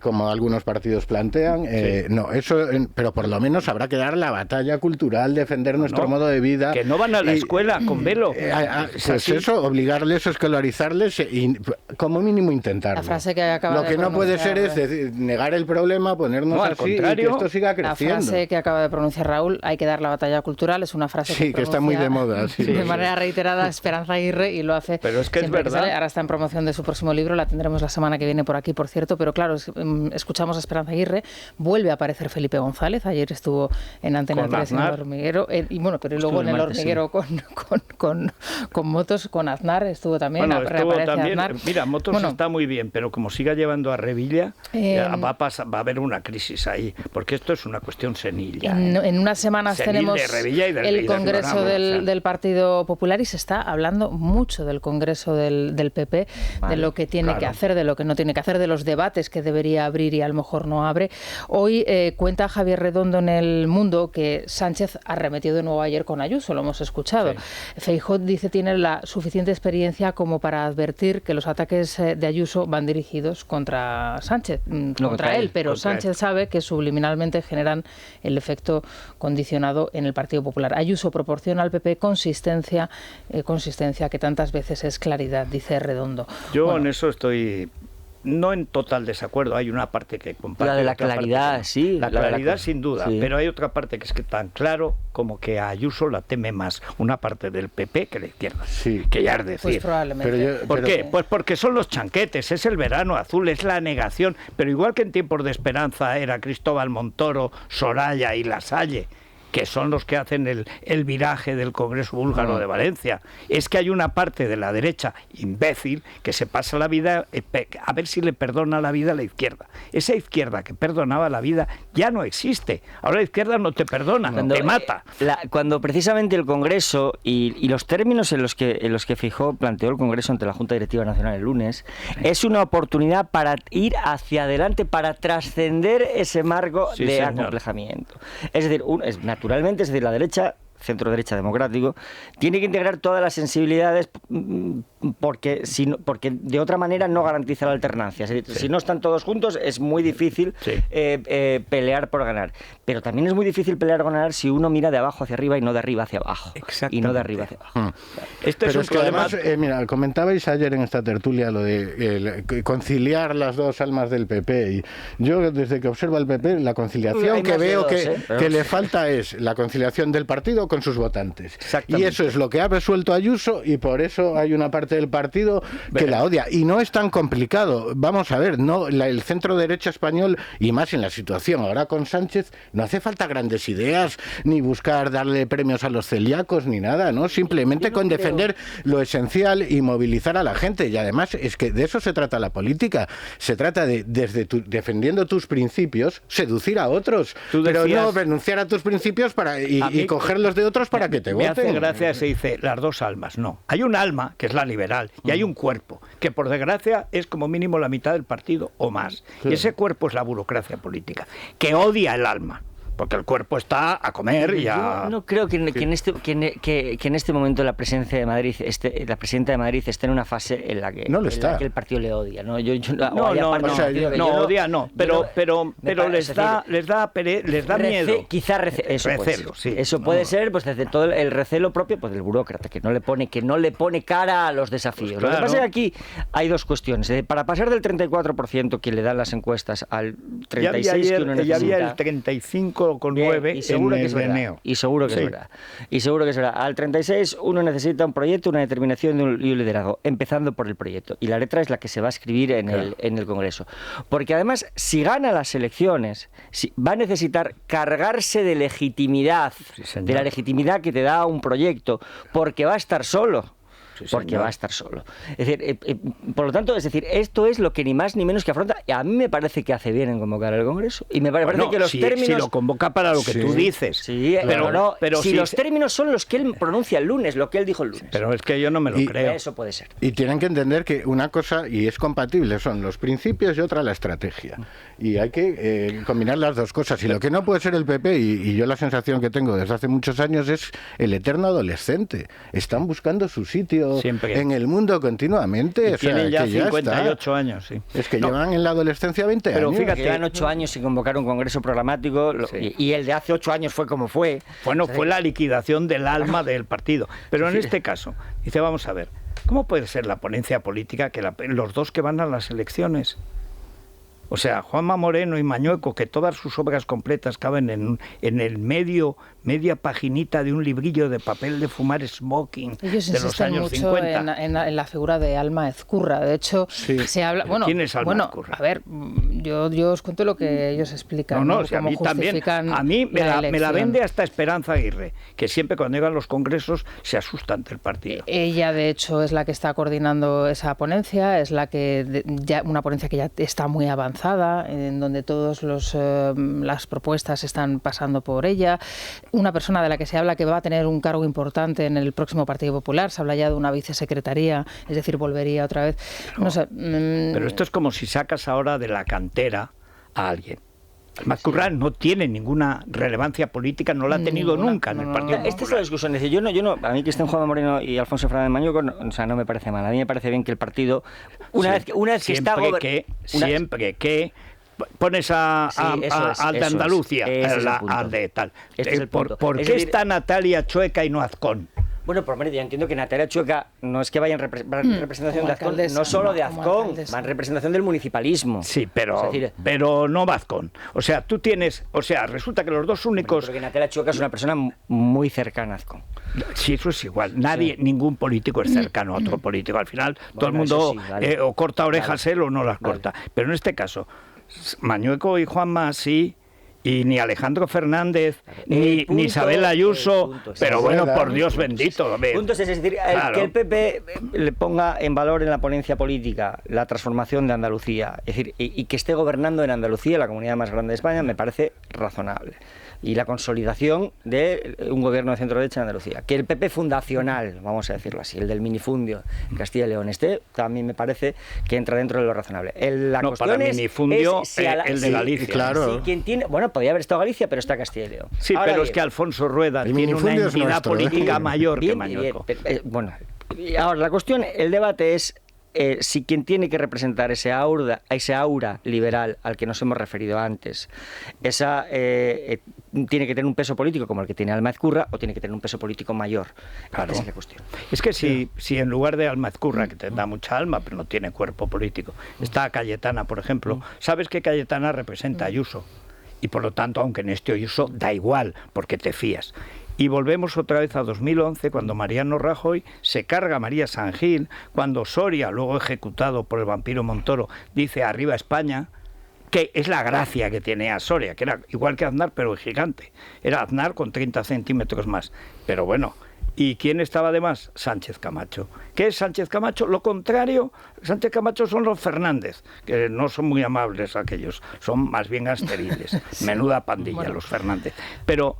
como algunos partidos plantean. No, eso, pero por lo menos habrá que dar la batalla cultural, defender nuestro modo de vida. Que no van a la escuela con velo. Pues eso, obligarles, escolarizarles y como mínimo intentarlo. La frase que acaba Lo que no puede ser es negar el problema, ponernos al así contrario, y que esto siga creciendo. La frase que acaba de pronunciar Raúl, hay que dar la batalla cultural, es una frase que está muy de moda. De manera reiterada Esperanza Aguirre, y lo hace. Pero es que es verdad. Ahora está en promoción de su próximo libro, la tendremos la semana que viene por aquí, por cierto, pero claro, escuchamos a Esperanza Aguirre, vuelve a aparecer Felipe González, ayer estuvo en Antena 3 en El Hormiguero, y bueno, pero luego en El Hormiguero con Motos, con Aznar estuvo también. Bueno, estuvo también. Aznar. Mira, Motos está muy bien, pero como siga llevando a Revilla, va a haber una crisis ahí, porque esto es una cuestión senil. En unas semanas tenemos el Congreso del Partido Popular, y se está hablando mucho del Congreso del PP, de lo que tiene que hacer, de lo que no tiene que hacer, de los debates que debería abrir y a lo mejor no abre. Hoy cuenta Javier Redondo en El Mundo que Sánchez arremetió de nuevo ayer con Ayuso, lo hemos escuchado. Feijóo dice tiene la suficiente experiencia como para advertir que los ataques de Ayuso van dirigidos contra Sánchez, contra él, pero Sánchez sabe que subliminalmente generan el efecto condicionado en el Partido Popular. Ayuso proporciona al PP consistencia que tantas veces es claridad, dice Redondo. Yo en eso estoy no en total desacuerdo, hay una parte que comparto. La de la claridad, sí. La claridad sin duda, pero hay otra parte que es que tan claro como que a Ayuso la teme más una parte del PP que la izquierda. Que ya es decir. Pues probablemente. ¿Por qué? Pues porque son los chanquetes, es el verano azul, es la negación, pero igual que en tiempos de esperanza era Cristóbal Montoro, Soraya y Lasalle, que son los que hacen el viraje del Congreso búlgaro de Valencia. Es que hay una parte de la derecha imbécil que se pasa la vida a ver si le perdona la vida a la izquierda. Esa izquierda que perdonaba la vida ya no existe. Ahora la izquierda no te perdona, te mata. Cuando precisamente el Congreso y los términos en los que Feijóo planteó el Congreso ante la Junta Directiva Nacional el lunes, es una oportunidad para ir hacia adelante, para trascender ese marco de acomplejamiento. Es decir, naturalmente, es decir, la derecha, centro-derecha democrático, tiene que integrar todas las sensibilidades porque de otra manera no garantiza la alternancia. Es decir, si no están todos juntos es muy difícil pelear por ganar. Pero también es muy difícil pelear por ganar si uno mira de abajo hacia arriba y no de arriba hacia abajo. Y no de arriba hacia abajo. Pero es que además, mira, comentabais ayer en esta tertulia lo de conciliar las dos almas del PP. Y yo, desde que observo al PP, la conciliación que veo que le falta es la conciliación del partido con sus votantes. Y eso es lo que ha resuelto Ayuso, y por eso hay una parte del partido que la odia. Y no es tan complicado. Vamos a ver, el centro derecha español, y más en la situación ahora con Sánchez, no hace falta grandes ideas, ni buscar darle premios a los celíacos, ni nada, ¿no? Simplemente con defender lo esencial y movilizar a la gente. Y además es que de eso se trata la política. Se trata de, defendiendo tus principios, seducir a otros. Pero no renunciar a tus principios y cogerlos de otros para que te voten. Me hace gracia, se dice las dos almas. No, hay un alma que es la liberal y hay un cuerpo que por desgracia es como mínimo la mitad del partido o más. Y ese cuerpo es la burocracia política, que odia el alma. Porque el cuerpo está a comer y a... Yo no creo que en este momento la presidenta de Madrid esté en una fase en la que el partido le odia, ¿no? Pero les da miedo. Quizá recelo. Eso puede ser, pues desde todo el recelo propio, pues del burócrata que no le pone cara a los desafíos. Pues claro. Lo que pasa es que aquí hay dos cuestiones. Para pasar del 34% que le dan las encuestas al 36% que uno necesita. Ya había el 35 con 9 en el Beneo. Y seguro que es verdad. Y seguro que es verdad. Al 36 uno necesita un proyecto, una determinación y un liderazgo, empezando por el proyecto. Y la letra es la que se va a escribir en el Congreso. Porque además, si gana las elecciones, va a necesitar cargarse de legitimidad, de la legitimidad que te da un proyecto, porque va a estar solo. porque señor. va a estar solo. Es decir, por lo tanto, esto es lo que ni más ni menos que afronta. Y a mí me parece que hace bien en convocar el Congreso. Y me parece que los términos... Si lo convoca para lo que tú dices. Sí, pero si los términos son los que él pronuncia el lunes, lo que él dijo el lunes. Pero es que yo no me lo creo. Eso puede ser. Y tienen que entender que una cosa, y es compatible, son los principios y otra la estrategia. Y hay que combinar las dos cosas. Y lo que no puede ser el PP, y yo la sensación que tengo desde hace muchos años, es el eterno adolescente. Están buscando su sitio Siempre. en el mundo continuamente. Y tienen ya que 58 años, sí. Es que llevan en la adolescencia 20 Pero años. fíjate, llevan 8 años sin convocar un congreso programático, y el de hace 8 años fue como fue. Bueno, fue la liquidación del alma del partido. Pero en este caso, dice, vamos a ver, ¿cómo puede ser la ponencia política que los dos que van a las elecciones? O sea, Juanma Moreno y Mañueco, que todas sus obras completas caben en el media paginita de un librillo de papel de fumar smoking Ellos de los años mucho 50. en la figura de Alma Ezcurra. De hecho, se habla... Bueno, ¿quién es Alma Ezcurra? A ver, yo os cuento lo que ellos explican. No, si a mí también. A mí me la vende hasta Esperanza Aguirre, que siempre cuando llegan los congresos se asusta ante el partido. Ella, de hecho, es la que está coordinando esa ponencia, es la que una ponencia que ya está muy avanzada, en donde todas las propuestas están pasando por ella. Una persona de la que se habla que va a tener un cargo importante en el próximo Partido Popular, se habla ya de una vicesecretaría, es decir, volvería otra vez. No sé, pero esto es como si sacas ahora de la cantera a alguien. Alma Ezcurra no tiene ninguna relevancia política, no la ha tenido nunca en el Partido Popular. Esta es la discusión. Es decir, yo no, a mí que estén Juanma Moreno y Alfonso Fernández Mañueco, no me parece mal. A mí me parece bien que el partido, una vez que está... Siempre que pones al de Andalucía, al de tal. ¿Por qué está Natalia Chueca y no Azcón? Bueno, por medio, yo entiendo que Natalia Chueca no es que vaya en representación de Azcón, no solo de Azcón, va en representación del municipalismo. Sí, pero no va Azcón. O sea, tú tienes... O sea, resulta que los dos únicos... Porque Natalia Chueca es una persona muy cercana a Azcón. Sí, eso es igual. Ningún político es cercano a otro político. Al final, todo el mundo o corta orejas él o no las corta. Pero en este caso, Mañueco y Juanma sí... Y ni Alejandro Fernández, ni Isabel Ayuso, pero bueno, por Dios bendito. Puntos, es decir, que el PP le ponga en valor en la ponencia política la transformación de Andalucía, es decir, y que esté gobernando en Andalucía, la comunidad más grande de España, me parece razonable. Y la consolidación de un gobierno de centro-derecha en Andalucía. Que el PP fundacional, vamos a decirlo así, el del minifundio en Castilla y León, también me parece que entra dentro de lo razonable. La cuestión para es, minifundio, el de Galicia. Claro. Si quien tiene, bueno, podría haber estado Galicia, pero está Castilla y León. Sí, ahora pero bien, es que Alfonso Rueda tiene una entidad política mayor que Mañueco. Bueno, ahora la cuestión, el debate es si quien tiene que representar ese aura liberal al que nos hemos referido antes, tiene que tener un peso político como el que tiene Alma Ezcurra o tiene que tener un peso político mayor. Claro. Esa es la cuestión. Es que si en lugar de Alma Ezcurra, que te da mucha alma, pero no tiene cuerpo político, está Cayetana, por ejemplo, sabes que Cayetana representa a Ayuso. Y por lo tanto, aunque en este Ayuso da igual, porque te fías. Y volvemos otra vez a 2011, cuando Mariano Rajoy se carga a María San Gil, cuando Soria, luego ejecutado por el vampiro Montoro, dice arriba España, que es la gracia que tenía Soria, que era igual que Aznar, pero gigante. Era Aznar con 30 centímetros más. Pero bueno, ¿y quién estaba además? Sánchez Camacho. ¿Qué es Sánchez Camacho? Lo contrario, Sánchez Camacho son los Fernández, que no son muy amables aquellos, son más bien asteriles. Menuda pandilla los Fernández. Pero...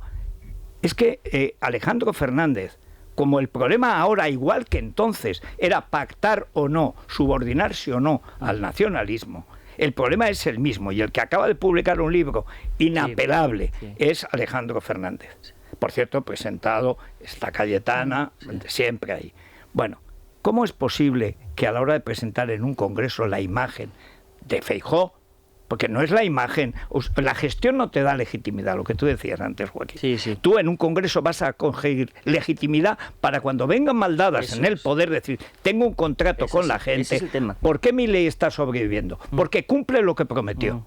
es que Alejandro Fernández, como el problema ahora, igual que entonces, era pactar o no, subordinarse o no al nacionalismo, el problema es el mismo, y el que acaba de publicar un libro inapelable es Alejandro Fernández. Por cierto, presentado, está Cayetana, siempre ahí. Bueno, ¿cómo es posible que a la hora de presentar en un congreso la imagen de Feijóo, porque no es la imagen, la gestión no te da legitimidad, lo que tú decías antes, Joaquín. Sí. Tú en un congreso vas a conseguir legitimidad para cuando vengan maldadas en el poder decir, tengo un contrato con la gente. Ese es el tema. ¿Por qué Milei está sobreviviendo? Porque cumple lo que prometió.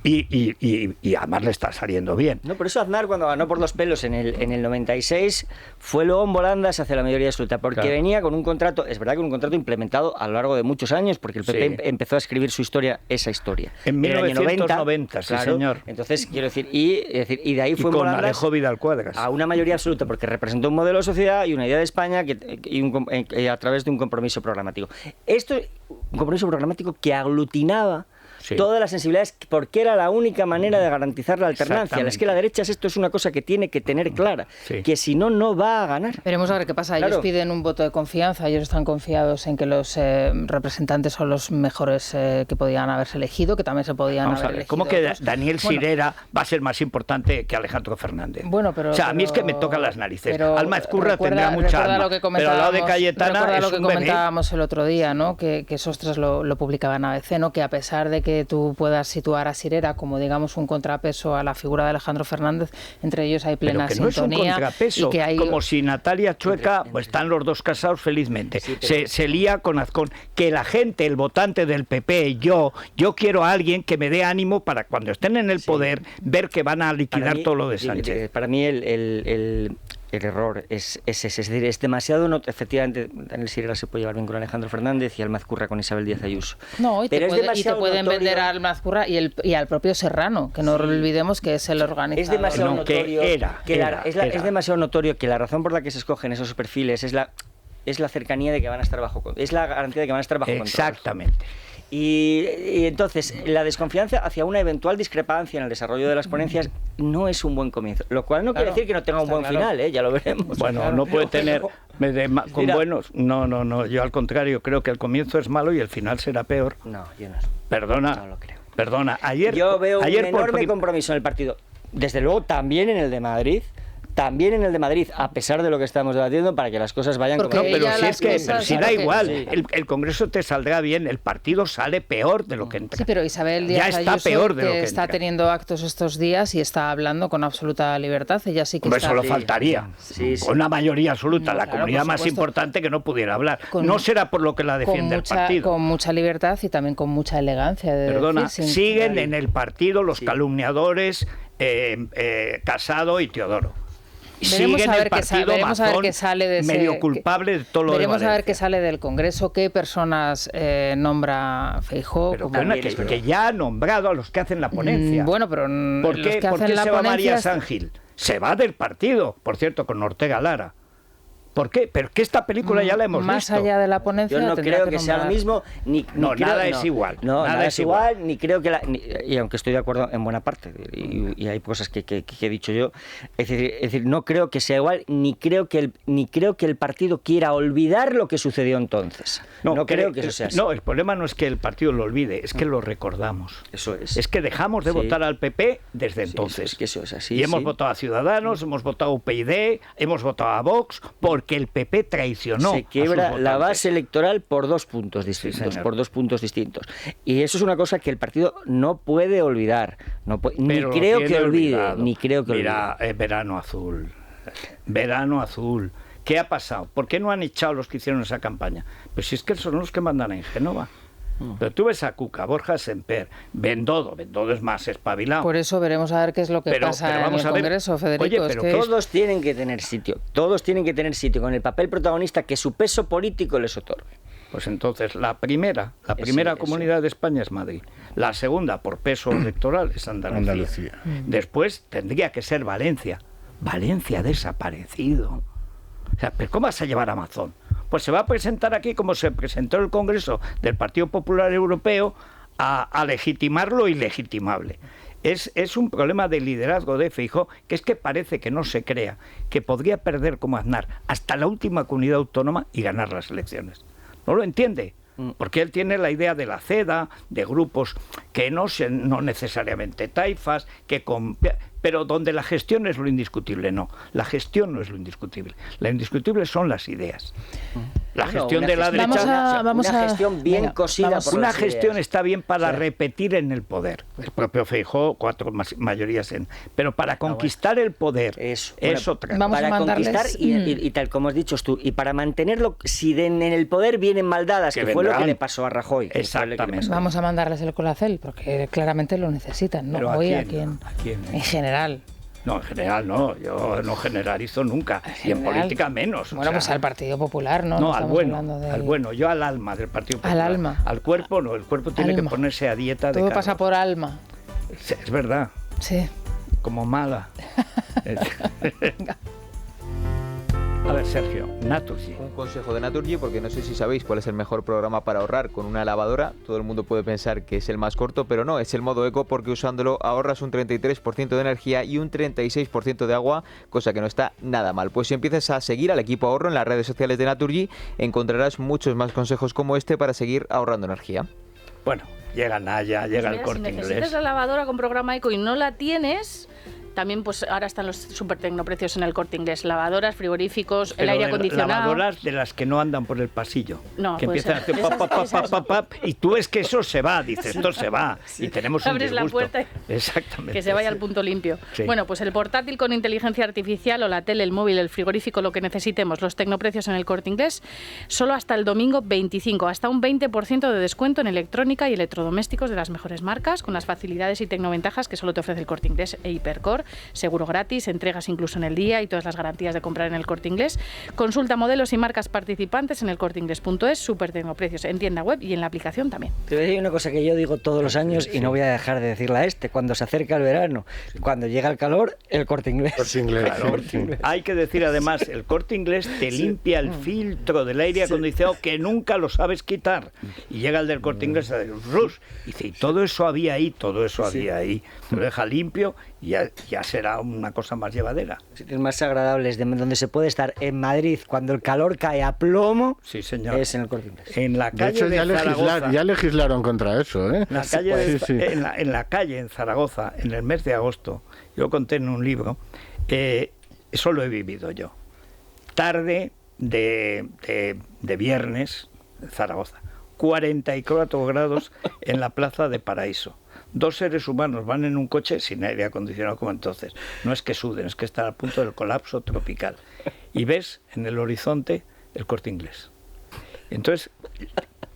Y además le está saliendo bien. No, por eso Aznar, cuando ganó por los pelos en el 96, fue luego en volandas hacia la mayoría absoluta, porque venía con un contrato, es verdad que un contrato implementado a lo largo de muchos años, porque el PP empezó a escribir su historia, esa historia. En 1990, sí, claro, señor. Entonces, quiero decir, y de ahí fue en con volandas Alejo Vidal Cuadras. a una mayoría absoluta, porque representó un modelo de sociedad y una idea de España a través de un compromiso programático. Esto, un compromiso programático que aglutinaba todas las sensibilidades, porque era la única manera de garantizar la alternancia. Es que la derecha esto es una cosa que tiene que tener clara, que si no, no va a ganar. Veremos a ver qué pasa. Ellos piden un voto de confianza, ellos están confiados en que los representantes son los mejores que podían haberse elegido, que también se podían haber elegido. ¿Cómo que Daniel Sirera va a ser más importante que Alejandro Fernández? Bueno, pero... O sea, a mí es que me tocan las narices. Alma Ezcurra tendrá mucha alma, pero al lado de Cayetana es lo que un bebé. comentábamos el otro día, ¿no? Que Sostras lo publicaba en ABC, ¿no? Que a pesar de que tú puedas situar a Sirera como, digamos, un contrapeso a la figura de Alejandro Fernández, entre ellos hay plena sintonía. Pero que no es un contrapeso, y que hay... como si Natalia Chueca, pues están los dos casados felizmente. Se lía con Azcón. Que la gente, el votante del PP, yo quiero a alguien que me dé ánimo para cuando estén en el poder, ver que van a liquidar todo lo de Sánchez. Para mí el error es ese, es decir, es demasiado, efectivamente, Daniel Sirera se puede llevar bien con Alejandro Fernández y Alma Ezcurra con Isabel Díaz Ayuso. No, y te pueden notorio, vender a Alma Ezcurra y al propio Serrano, que no olvidemos que es el organizador. Es demasiado notorio es demasiado notorio que la razón por la que se escogen esos perfiles es la cercanía de que van a estar es la garantía de que van a estar bajo control. Exactamente. Y entonces la desconfianza hacia una eventual discrepancia en el desarrollo de las ponencias no es un buen comienzo, lo cual no quiere decir que no tenga un buen final, ya lo veremos. Bueno, no puede tener con buenos. No, yo al contrario creo que el comienzo es malo y el final será peor. No, yo no. Perdona. No lo creo. Perdona, yo veo un enorme compromiso en el partido, desde luego también en el de Madrid. También en el de Madrid, a pesar de lo que estamos debatiendo, para que las cosas vayan como... No, pero si da igual, el Congreso te saldrá bien, el partido sale peor de lo que entra. Sí, pero Isabel Díaz ya está Ayuso, peor de lo que está teniendo actos estos días y está hablando con absoluta libertad. Ella sí que está... Eso lo faltaría. Con una mayoría absoluta, la comunidad más importante que no pudiera hablar. No será por lo que la defiende el partido. Con mucha libertad y también con mucha elegancia. Perdona, siguen en el partido los calumniadores Casado y Teodoro. Veremos a ver qué sale de ese, medio culpable de todo lo veremos de a ver qué sale del Congreso, qué personas nombra Feijóo. Que ya ha nombrado a los que hacen la ponencia. Bueno, pero ¿por qué se va María San Gil? Se va del partido, por cierto, con Ortega Lara. ¿Por qué? Pero que esta película ya la hemos visto. Más allá de la ponencia, yo no creo que sea lo mismo, nada es igual. Nada es igual, ni creo que y aunque estoy de acuerdo en buena parte, y hay cosas que he dicho yo, es decir, no creo que sea igual, ni creo que el partido quiera olvidar lo que sucedió entonces. No creo que eso sea así. No, el problema no es que el partido lo olvide, es que lo recordamos. Eso es. Es que dejamos de votar al PP desde entonces. Es que eso es así. Y hemos votado a Ciudadanos, hemos votado a UPyD, hemos votado a Vox, que el PP traicionó. Se quiebra la base electoral por dos puntos distintos, Y eso es una cosa que el partido no puede olvidar. Ni creo que olvide. Mira, Verano Azul. Verano Azul. ¿Qué ha pasado? ¿Por qué no han echado los que hicieron esa campaña? Pues si es que son los que mandan en Génova. Pero tú ves a Cuca, Borja Semper, Bendodo es más espabilado. Por eso veremos a ver qué es lo que pasa en el Congreso, Federico. Oye, pero todos tienen que tener sitio, con el papel protagonista que su peso político les otorgue. Pues entonces la primera comunidad de España es Madrid, la segunda por peso electoral es Andalucía. Después tendría que ser Valencia. Valencia ha desaparecido. O sea, ¿pero cómo vas a llevar a Amazon? Pues se va a presentar aquí como se presentó el Congreso del Partido Popular Europeo a legitimar lo ilegitimable. Es un problema de liderazgo de Feijóo, que es que parece que no se crea que podría perder como Aznar hasta la última comunidad autónoma y ganar las elecciones. No lo entiende, porque él tiene la idea de la CEDA, de grupos que no necesariamente taifas, pero donde la gestión es lo indiscutible, no. La gestión no es lo indiscutible. Lo indiscutible son las ideas. La gestión de la derecha... Vamos una a- gestión bien venga, cosida vamos. por Una las gestión ideas. está bien para repetir en el poder. El propio Feijóo, 4 mayorías en... Pero para conquistar el poder Eso. es Bueno, otra. vamos a para mandarles- conquistar y tal como has dicho tú, y para mantenerlo, si en el poder vienen mal dadas, que fue lo que vendrán. le pasó a Rajoy. que fue lo que le Exactamente. pasó. Vamos a mandarles el colacel, porque claramente lo necesitan, ¿no? Pero Hoy ¿a quién? a ¿A quién? En general. No, en general no. Yo no generalizo nunca. Y en general. política menos. o Bueno, sea, pues al Partido Popular, ¿no? No, No al estamos bueno, hablando del- al bueno. Yo al alma del Partido Al Popular. alma. Al cuerpo no. El cuerpo tiene Alma. que ponerse a dieta de Todo cargos. pasa por alma. Es verdad. Sí. Como mala. A ver, Sergio, Naturgy. Un consejo de Naturgy, porque no sé si sabéis cuál es el mejor programa para ahorrar con una lavadora. Todo el mundo puede pensar que es el más corto, pero no, es el modo eco, porque usándolo ahorras un 33% de energía y un 36% de agua, cosa que no está nada mal. Pues si empiezas a seguir al equipo ahorro en las redes sociales de Naturgy, encontrarás muchos más consejos como este para seguir ahorrando energía. Bueno, llega Naya, llega el Mira, Corte si necesitas Inglés. la lavadora con programa Eco y no la tienes, también pues ahora están los super tecnoprecios en el Corte Inglés. Lavadoras, frigoríficos, el Pero aire de acondicionado. lavadoras de las que no andan por el pasillo. No, que pues, empiezan a hacer esas- pap, pap, esas- pap, pap, y tú es que eso se va, dices, esto se va. Y tenemos un Abres la disgusto. puerta Exactamente. Que se vaya al punto limpio. Sí. Bueno, pues el portátil con inteligencia artificial o la tele, el móvil, el frigorífico, lo que necesitemos, los tecnoprecios en el Corte Inglés, solo hasta el domingo 25, hasta un 20% de descuento en electrónica y electrodomésticos de las mejores marcas, con las facilidades y tecnoventajas que solo te ofrece el Corte Inglés e Hipercor, seguro gratis, entregas incluso en el día y todas las garantías de comprar en el Corte Inglés. Consulta modelos y marcas participantes en el corteinglés.es, super tecnoprecios en tienda web y en la aplicación también. Te voy a decir una cosa que yo digo todos los años y no voy a dejar de decirla cuando se acerca el verano, cuando llega el calor, el Corte Inglés. Corte Inglés, Claro. sí. Hay que decir además, el Corte Inglés te limpia el filtro del aire acondicionado que nunca lo sabes quitar. Y llega el del Corte Inglés a decir, ¡rus! Y dice, y todo eso había ahí, todo eso había ahí. Te lo deja limpio y ya será una cosa más llevadera. Sitios más agradables donde se puede estar en Madrid cuando el calor cae a plomo Sí, señor. es en el Corte Inglés. En la De calle hecho, de ya, Zaragoza. legislaron contra eso, ¿eh? En la calle de- Sí, sí. En la calle, en Zaragoza, en el mes de agosto, yo conté en un libro, eso lo he vivido yo. Tarde de viernes, en Zaragoza, 44 grados en la plaza de Paraíso. 2 seres humanos van en un coche sin aire acondicionado como entonces. No es que suden, es que están a punto del colapso tropical. Y ves en el horizonte el Corte Inglés. Entonces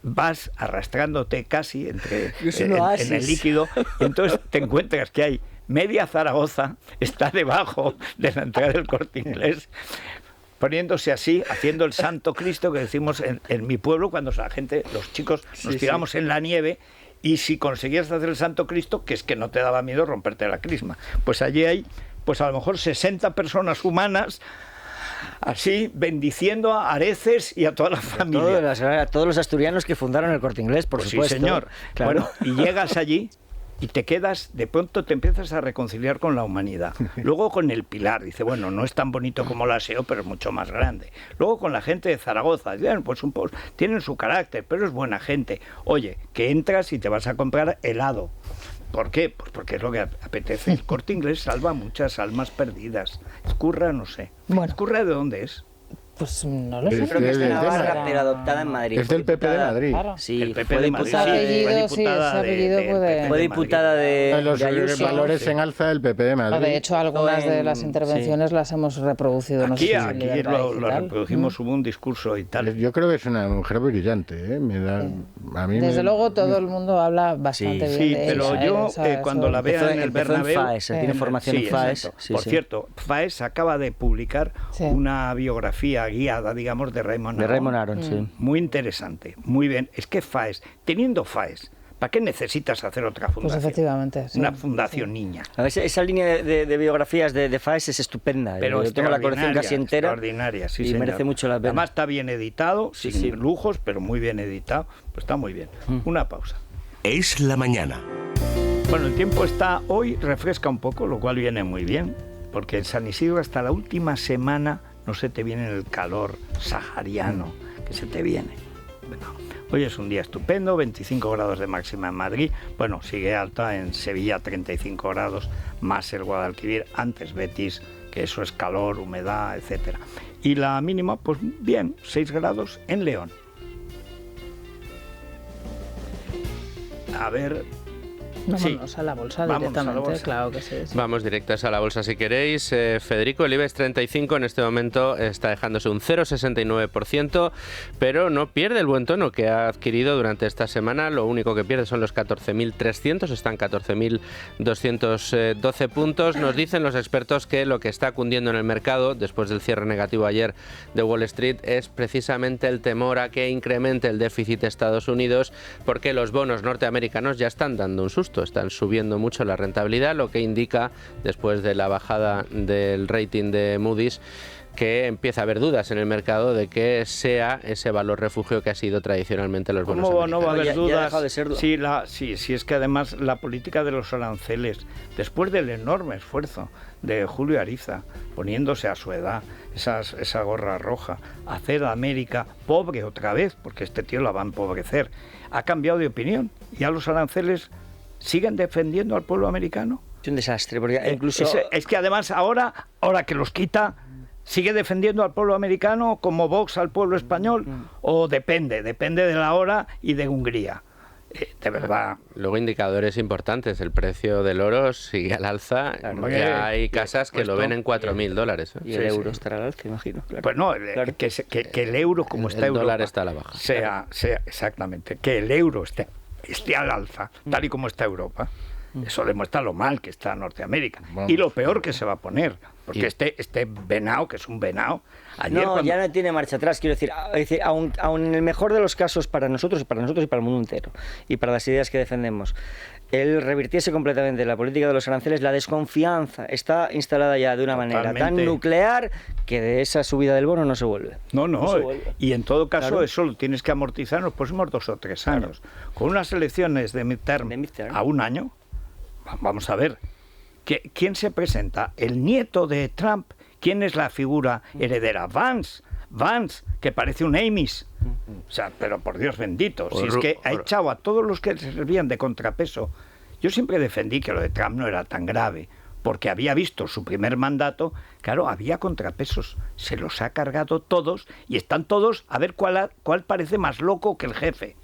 vas arrastrándote casi Es un en oasis. el líquido, y entonces te encuentras que hay media Zaragoza, está debajo de la entrada del Corte Inglés, poniéndose así, haciendo el Santo Cristo que decimos en mi pueblo cuando la gente, los chicos, nos tiramos en la nieve. Y si conseguías hacer el Santo Cristo, que es que no te daba miedo romperte la crisma. Pues allí hay, pues a lo mejor 60 personas humanas así bendiciendo a Areces y a toda la familia. A todos los asturianos que fundaron el Corte Inglés, por Pues supuesto. sí, señor. Claro. Bueno, y llegas allí y te quedas, de pronto te empiezas a reconciliar con la humanidad. Luego con el Pilar, dice, bueno, no es tan bonito como la SEO, pero es mucho más grande. Luego con la gente de Zaragoza, bueno, pues un poco, tienen su carácter, pero es buena gente. Oye, que entras y te vas a comprar helado. ¿Por qué? Pues porque es lo que apetece. El Corte Inglés salva muchas almas perdidas. Escurra, no sé. Bueno. ¿Escurra de dónde es? Pues no lo Es sé. de- creo que es de una Navarra, barra. pero adoptada en Madrid. Es del PP de Madrid. Claro. Sí, El PP fue de Madrid. diputada Ese apellido, fue sí, diputada ese apellido del puede- PP de Fue Madrid. diputada de Los Ayuso. valores en alza del PP de Madrid. De hecho, algunas de las Sí. intervenciones las hemos reproducido. No sé Aquí, si en aquí Libertad lo Digital. reproducimos, hubo un discurso y tal. Yo creo que es una mujer brillante, ¿eh? Me da, a mí Desde me- luego todo el mundo habla bastante bien Sí, de pero ella, yo o sea, cuando eso- la vea en el Empezó en Bernabéu... FAES, tiene formación Sí, en FAES. exacto. Sí, Por sí. cierto, FAES acaba de publicar Sí. una biografía guiada, digamos, de Raymond De Aron. Raymond Aron, sí. Muy interesante, muy bien. Es que FAES, teniendo FAES, ¿para qué necesitas hacer otra Pues fundación? efectivamente. Sí. Una fundación niña. A ver, esa línea de biografías de FAES es estupenda. Pero Yo tengo la colección casi entera. extraordinaria, sí, y señor. merece mucho la pena. Además está bien editado, Sí, sin sí. lujos, pero muy bien editado. Pues está muy bien. Una pausa. Es la mañana. Bueno, el tiempo está hoy, refresca un poco, lo cual viene muy bien, porque en San Isidro hasta la última semana no se te viene el calor sahariano que se te viene. Bueno, Hoy es un día estupendo, 25 grados de máxima en Madrid, bueno, sigue alta en Sevilla, 35 grados, más el Guadalquivir, antes Betis, que eso es calor, humedad, etcétera. Y la mínima, pues bien, 6 grados en León. A ver... Vámonos a la bolsa directamente, claro que sí. Vamos directos a la bolsa si queréis. Federico, el IBEX 35 en este momento está dejándose un 0,69%, pero no pierde el buen tono que ha adquirido durante esta semana. Lo único que pierde son los 14.300, están 14.212 puntos. Nos dicen los expertos que lo que está cundiendo en el mercado, después del cierre negativo ayer de Wall Street, es precisamente el temor a que incremente el déficit de Estados Unidos, porque los bonos norteamericanos ya están dando un susto. Están subiendo mucho la rentabilidad, lo que indica, después de la bajada del rating de Moody's, que empieza a haber dudas en el mercado de que sea ese valor refugio que ha sido tradicionalmente los bonos americanos. ¿Cómo no va a haber dudas? Ya ha dejado de serlo. Sí, es que además la política de los aranceles, después del enorme esfuerzo de Julio Ariza, poniéndose a su edad esa gorra roja, hacer a América pobre otra vez, porque este tío la va a empobrecer, ha cambiado de opinión. Y a los aranceles siguen defendiendo al pueblo americano. Es un desastre, porque incluso... Es que además ahora que los quita, ¿sigue defendiendo al pueblo americano como Vox al pueblo español? ¿O depende de la hora y de Hungría? De verdad. Luego indicadores importantes, el precio del oro sigue al alza, ya hay casas que lo ven en $4.000. Y el euro estará al alza, imagino. Claro. Pues no, claro. Que el euro, como está el Europa, dólar está a la baja. Sea exactamente, que el euro esté al alza, tal y como está Europa. Eso demuestra lo mal que está Norteamérica. Vamos. Y lo peor que se va a poner. Porque este venao, que es un venao... Ya no tiene marcha atrás, quiero decir, aun en el mejor de los casos para nosotros y para el mundo entero, y para las ideas que defendemos, él revirtiese completamente la política de los aranceles, la desconfianza está instalada ya de una manera tan nuclear que de esa subida del bono no se vuelve. No se vuelve. Y en todo caso, claro, eso lo tienes que amortizar en los próximos 2 o 3 años. Claro. Con unas elecciones de midterm a un año, vamos a ver, ¿quién se presenta? ¿El nieto de Trump? ¿Quién es la figura heredera? Vance, que parece un Amis. O sea, pero por Dios bendito, si es que ha echado a todos los que se servían de contrapeso. Yo siempre defendí que lo de Trump no era tan grave, porque había visto su primer mandato, claro, había contrapesos, se los ha cargado todos y están todos a ver cuál parece más loco que el jefe.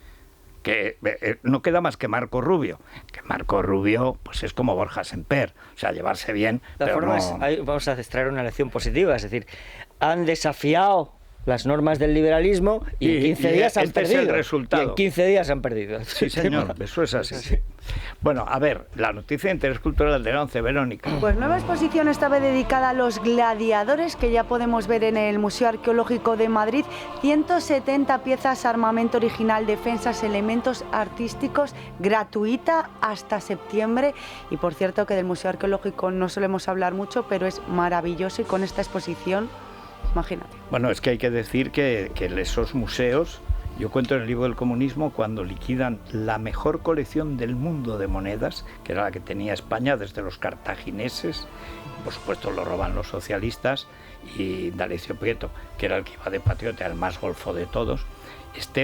Que no queda más que Marco Rubio. Que Marco Rubio pues es como Borja Semper, o sea, llevarse bien. De todas formas, vamos a extraer una lección positiva, es decir, han desafiado las normas del liberalismo y en 15 días han perdido. Es el resultado. Y en 15 días han perdido. Sí, señor, eso es así. Sí. Bueno, a ver, la noticia de interés cultural del 11, Verónica. Pues nueva exposición esta vez dedicada a los gladiadores, que ya podemos ver en el Museo Arqueológico de Madrid. 170 piezas, armamento original, defensas, elementos artísticos, gratuita hasta septiembre. Y por cierto que del Museo Arqueológico no solemos hablar mucho, pero es maravilloso, y con esta exposición, imagínate. Bueno, es que hay que decir que esos museos, yo cuento en el libro del comunismo, cuando liquidan la mejor colección del mundo de monedas, que era la que tenía España desde los cartagineses, por supuesto lo roban los socialistas, y D'Alessio Prieto, que era el que iba de patriota, el más golfo de todos,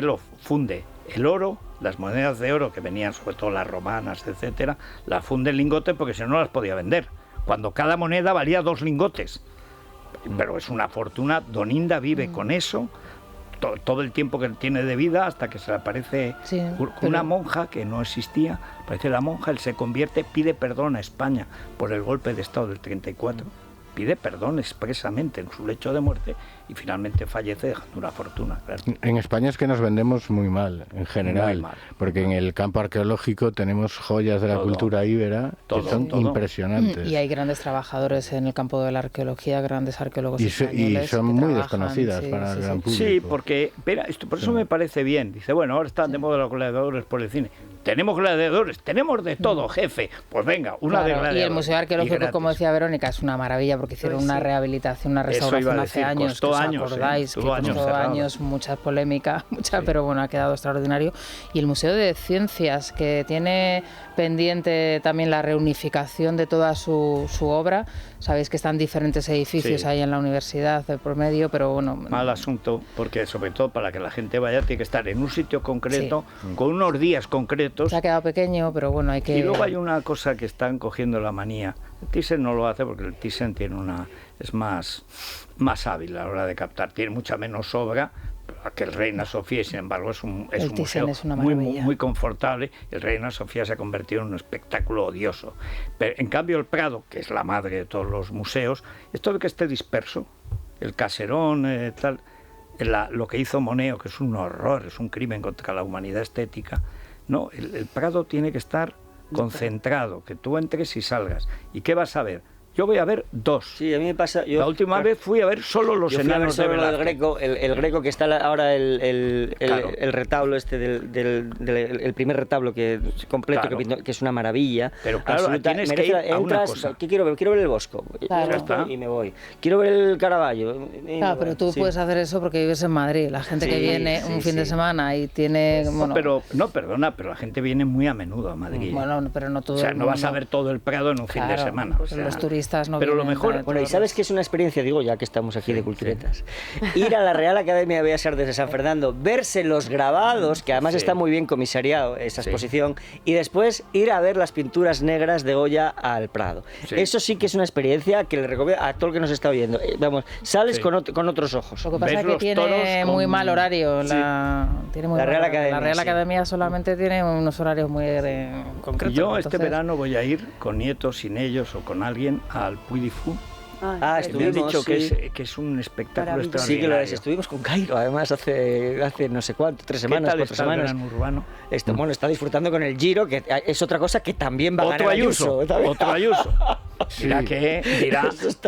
lo funde el oro, las monedas de oro que venían sobre todo las romanas, etcétera, la funde el lingote porque si no las podía vender, cuando cada moneda valía 2 lingotes. Pero es una fortuna. Don Inda vive con eso todo el tiempo que tiene de vida, hasta que se le aparece una monja que no existía, aparece la monja, él se convierte, pide perdón a España por el golpe de Estado del 34, pide perdón expresamente en su lecho de muerte y finalmente fallece dejando una fortuna. Claro. En España es que nos vendemos muy mal, en general, porque en el campo arqueológico tenemos joyas de la cultura íbera que son impresionantes. Y hay grandes trabajadores en el campo de la arqueología, grandes arqueólogos españoles. Y son muy desconocidas para el gran público. Sí, porque por eso me parece bien. Dice, bueno, ahora están de moda los gladiadores por el cine. tenemos gladiadores, tenemos de todo, jefe. Pues venga, una de gladiadores. Y el Museo Arqueológico, como decía Verónica, es una maravilla porque hicieron una rehabilitación, una restauración hace años, costó años, acordáis, que costó años, mucha polémica, pero bueno, ha quedado extraordinario. Y el Museo de Ciencias, que tiene pendiente también la reunificación de toda su obra. Sabéis que están diferentes edificios ahí en la universidad de por medio, pero bueno... Mal asunto, porque sobre todo para que la gente vaya tiene que estar en un sitio concreto, con unos días concretos. Se ha quedado pequeño, pero bueno, hay que... Y luego hay una cosa que están cogiendo la manía. El Thyssen no lo hace porque el Thyssen es más hábil a la hora de captar, tiene mucha menos obra que el Reina Sofía, y sin embargo es un museo muy confortable. El Reina Sofía se ha convertido en un espectáculo odioso. Pero en cambio el Prado, que es la madre de todos los museos, es todo que esté disperso. El caserón, lo que hizo Moneo, que es un horror, es un crimen contra la humanidad estética. No, el Prado tiene que estar concentrado, que tú entres y salgas. ¿Y qué vas a ver? Yo voy a ver dos. Sí, a mí me pasa... La última vez fui a ver solo los enanos de Velázquez. El Greco, que está ahora el retablo el primer retablo completo, que es una maravilla. Pero claro, tienes que ir a una cosa. ¿Qué quiero ver? Quiero ver el Bosco. Y me voy. Quiero ver el Caravaggio. Claro, pero tú puedes hacer eso porque vives en Madrid. La gente que viene un fin de semana y tiene... Bueno, pero la gente viene muy a menudo a Madrid. Bueno, pero no todo. O sea, no vas a ver todo el Prado en un fin de semana. Pues los turistas no pero lo mejor... Bueno, y sabes que es una experiencia, digo, ya que estamos aquí de culturetas, ir a la Real Academia de Bellas Artes de San Fernando, verse los grabados, que además está muy bien comisariado esa exposición, y después ir a ver las pinturas negras de Goya al Prado. Eso sí que es una experiencia que le recomiendo a todo el que nos está oyendo. Vamos, sales con otros ojos. Lo que pasa es que tiene muy mal horario. La Real Academia solamente tiene unos horarios muy concretos. Yo este verano voy a ir con nietos, sin ellos o con alguien al Puy du Fou. Me han dicho que es un espectáculo extraordinario. Sí que lo es. Estuvimos con Cairo, además, hace no sé cuánto, 3 semanas, 4 semanas. Urbano? Bueno, está disfrutando con el Giro, que es otra cosa que también va a ganar Ayuso. Otro Ayuso.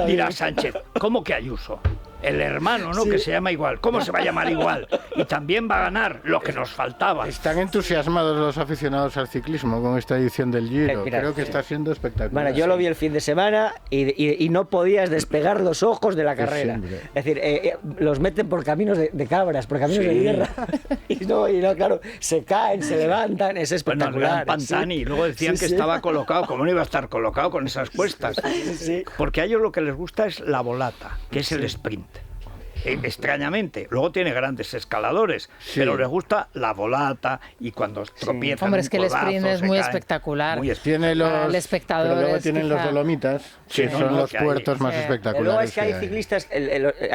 Dirá Sánchez, ¿cómo que Ayuso? El hermano, ¿no? Que se llama igual. ¿Cómo se va a llamar igual? Y también va a ganar lo que nos faltaba. Están entusiasmados los aficionados al ciclismo con esta edición del Giro. Creo que está siendo espectacular. Bueno, yo lo vi el fin de semana y no podías despegar los ojos de la carrera. Es decir, los meten por caminos de cabras, por caminos de tierra. Y no, claro, se caen, se levantan, es espectacular. Bueno, Pantani, y luego decían que estaba colocado. ¿Cómo no iba a estar colocado con esas cuestas? Porque a ellos lo que les gusta es la volata, que es el sprint. Extrañamente, luego tiene grandes escaladores, pero les gusta la volata y cuando tropiezan. Hombre, es que el sprint es muy espectacular. Tiene el espectador. Pero luego tienen los Dolomitas, que son los puertos más espectaculares. Luego es que hay ciclistas,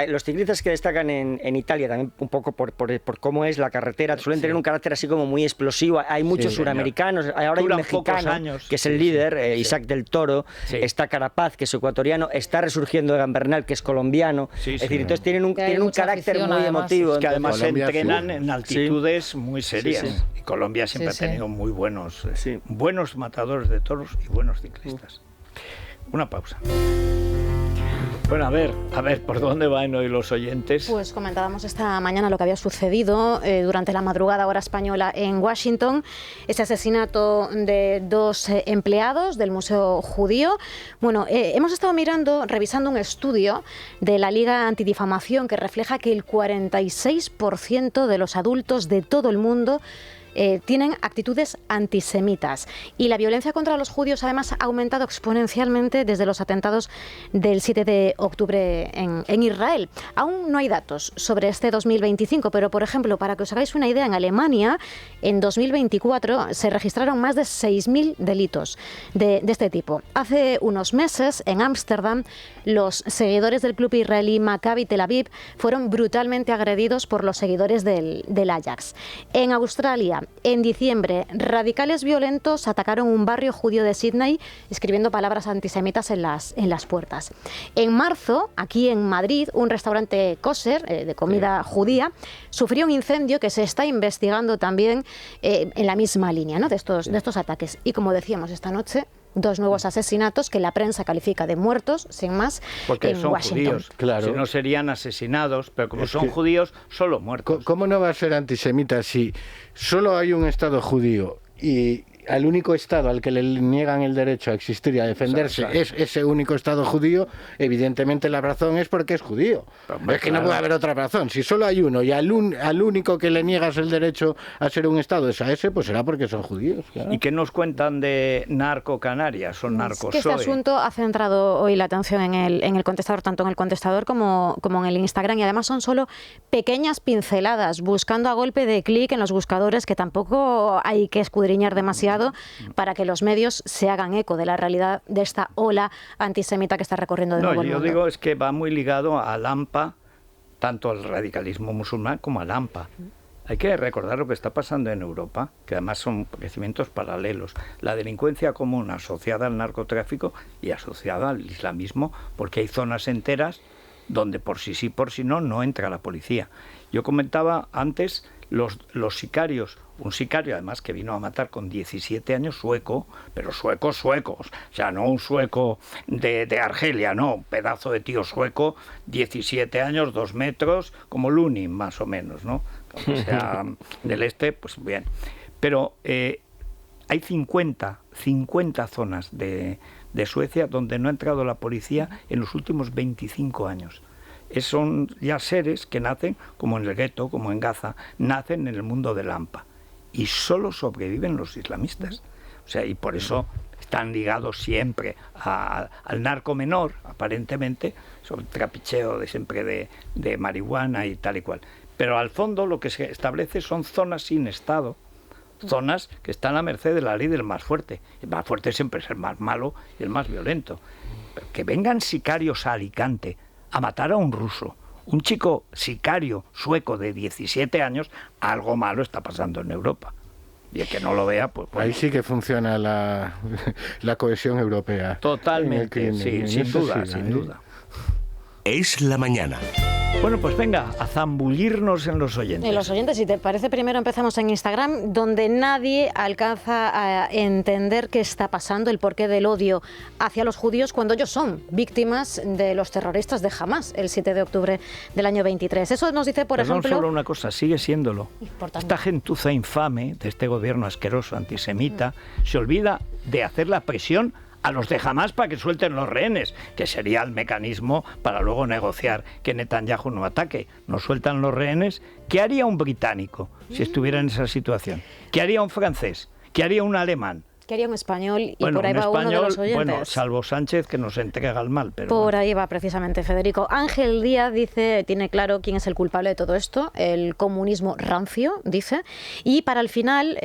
los ciclistas que destacan en Italia también un poco por cómo es la carretera, suelen tener un carácter así como muy explosivo. Hay muchos suramericanos, ahora hay un mexicano que es el líder, Isaac del Toro, está Carapaz, que es ecuatoriano, está resurgiendo Egan Bernal, que es colombiano. Es decir, entonces tienen un carácter muy emotivo. Es que además se entrenan en altitudes muy serias. Y Colombia siempre ha tenido muy buenos matadores de toros y buenos ciclistas. Una pausa. Bueno, a ver, ¿por dónde van hoy los oyentes? Pues comentábamos esta mañana lo que había sucedido durante la madrugada hora española en Washington, ese asesinato de 2 empleados del Museo Judío. Bueno, hemos estado revisando un estudio de la Liga Antidifamación que refleja que el 46% de los adultos de todo el mundo tienen actitudes antisemitas y la violencia contra los judíos además ha aumentado exponencialmente desde los atentados del 7 de octubre en Israel. Aún no hay datos sobre este 2025, pero por ejemplo, para que os hagáis una idea, en Alemania en 2024 se registraron más de 6.000 delitos de este tipo. Hace unos meses en Ámsterdam los seguidores del club israelí Maccabi Tel Aviv fueron brutalmente agredidos por los seguidores del Ajax. En Australia, en diciembre, radicales violentos atacaron un barrio judío de Sídney escribiendo palabras antisemitas en las puertas. En marzo, aquí en Madrid, un restaurante kosher de comida judía sufrió un incendio que se está investigando también en la misma línea, ¿no? de estos ataques. Y como decíamos esta noche, 2 nuevos asesinatos que la prensa califica de muertos, sin más, porque en son Washington. Judíos, claro. Si no serían asesinados, pero como son judíos, solo muertos. ¿Cómo no va a ser antisemita si solo hay un Estado judío y al único Estado al que le niegan el derecho a existir y a defenderse es ese único Estado judío, evidentemente la razón es porque es judío. Es que no puede haber otra razón. Si solo hay uno y al único que le niegas el derecho a ser un Estado es a ese, pues será porque son judíos. Claro. ¿Y qué nos cuentan de Narco Canarias o Narco Este asunto ha centrado hoy la atención en el contestador, tanto en el contestador como en el Instagram, y además son solo pequeñas pinceladas, buscando a golpe de clic en los buscadores, que tampoco hay que escudriñar demasiado para que los medios se hagan eco de la realidad de esta ola antisemita que está recorriendo de nuevo el mundo. Yo digo es que va muy ligado al AMPA, tanto al radicalismo musulmán como al AMPA. Hay que recordar lo que está pasando en Europa, que además son crecimientos paralelos. La delincuencia común asociada al narcotráfico y asociada al islamismo, porque hay zonas enteras donde por sí sí, por sí no entra la policía. Yo comentaba antes los sicarios, un sicario además que vino a matar con 17 años, sueco, pero suecos, o sea, no un sueco de Argelia, no, un pedazo de tío sueco, 17 años, 2 metros, como Lunin más o menos, ¿no? O sea, del este, pues bien. Pero hay 50 zonas de Suecia donde no ha entrado la policía en los últimos 25 años. Son ya seres que nacen, como en el gueto, como en Gaza, nacen en el mundo del AMPA. Y solo sobreviven los islamistas. O sea, y por eso están ligados siempre al narco menor, aparentemente, sobre el trapicheo de siempre de marihuana y tal y cual. Pero al fondo lo que se establece son zonas sin Estado, zonas que están a merced de la ley del más fuerte. El más fuerte siempre es el más malo y el más violento. Pero que vengan sicarios a Alicante a matar a un ruso, un chico sicario sueco de 17 años, algo malo está pasando en Europa. Y el que no lo vea, pues... Bueno. Ahí sí que funciona la cohesión europea. Totalmente, sí, sin duda. Es la mañana. Bueno, pues venga, a zambullirnos en los oyentes. En los oyentes, si te parece, primero empezamos en Instagram, donde nadie alcanza a entender qué está pasando, el porqué del odio hacia los judíos cuando ellos son víctimas de los terroristas de Hamás el 7 de octubre del año 23. Eso nos dice, por ejemplo... solo una cosa, sigue siéndolo. Importante. Esta gentuza infame de este gobierno asqueroso, antisemita, se olvida de hacer la presión a los de Hamás para que suelten los rehenes, que sería el mecanismo para luego negociar que Netanyahu no ataque. No sueltan los rehenes. ¿Qué haría un británico si estuviera en esa situación? ¿Qué haría un francés? ¿Qué haría un alemán? ¿Qué haría un español? Y bueno, por ahí va uno de los oyentes. Bueno, salvo Sánchez, que nos entrega al mal. Pero por ahí va precisamente Federico. Ángel Díaz dice, tiene claro quién es el culpable de todo esto, el comunismo rancio, dice. Y para el final,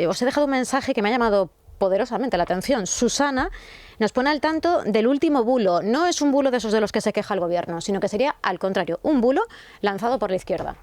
os he dejado un mensaje que me ha llamado poderosamente la atención. Susana nos pone al tanto del último bulo. No es un bulo de esos de los que se queja el gobierno, sino que sería al contrario, un bulo lanzado por la izquierda.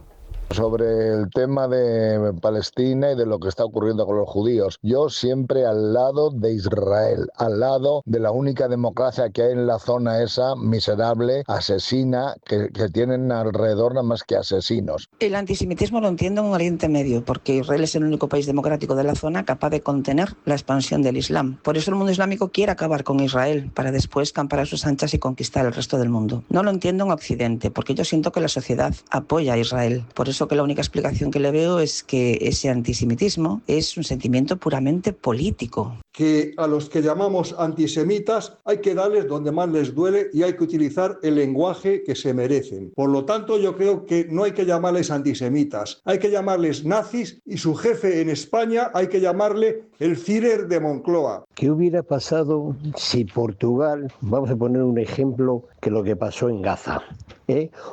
Sobre el tema de Palestina y de lo que está ocurriendo con los judíos. Yo siempre al lado de Israel, al lado de la única democracia que hay en la zona esa miserable, asesina, que tienen alrededor nada más que asesinos. El antisemitismo lo entiendo en Oriente Medio, porque Israel es el único país democrático de la zona capaz de contener la expansión del Islam. Por eso el mundo islámico quiere acabar con Israel, para después campar a sus anchas y conquistar el resto del mundo. No lo entiendo en Occidente, porque yo siento que la sociedad apoya a Israel. Por eso que la única explicación que le veo es que ese antisemitismo es un sentimiento puramente político. Que a los que llamamos antisemitas hay que darles donde más les duele y hay que utilizar el lenguaje que se merecen. Por lo tanto, yo creo que no hay que llamarles antisemitas, hay que llamarles nazis y su jefe en España hay que llamarle el Führer de Moncloa. ¿Qué hubiera pasado si Portugal, vamos a poner un ejemplo, que lo que pasó en Gaza,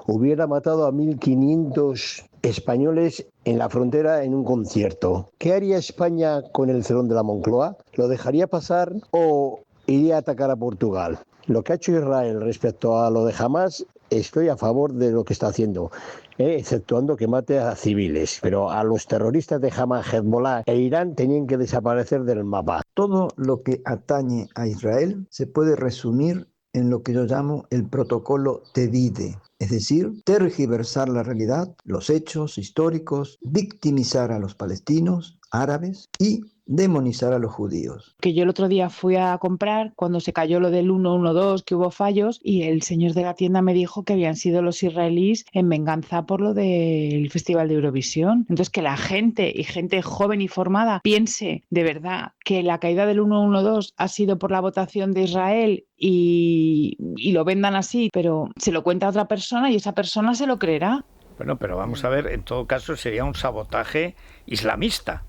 hubiera matado a 1.500 españoles en la frontera en un concierto? ¿Qué haría España con el Cerón de la Moncloa? ¿Lo dejaría pasar o iría a atacar a Portugal? Lo que ha hecho Israel respecto a lo de Hamás, estoy a favor de lo que está haciendo, exceptuando que mate a civiles. Pero a los terroristas de Hamás, Hezbollah e Irán tenían que desaparecer del mapa. Todo lo que atañe a Israel se puede resumir en lo que yo llamo el protocolo Tevide, es decir, tergiversar la realidad, los hechos históricos, victimizar a los palestinos, árabes y demonizar a los judíos. Que yo el otro día fui a comprar cuando se cayó lo del 112, que hubo fallos, y el señor de la tienda me dijo que habían sido los israelíes en venganza por lo del Festival de Eurovisión. Entonces, que la gente, y gente joven y formada, piense de verdad que la caída del 112 ha sido por la votación de Israel y lo vendan así, pero se lo cuenta a otra persona y esa persona se lo creerá. Bueno, pero vamos a ver, en todo caso sería un sabotaje islamista.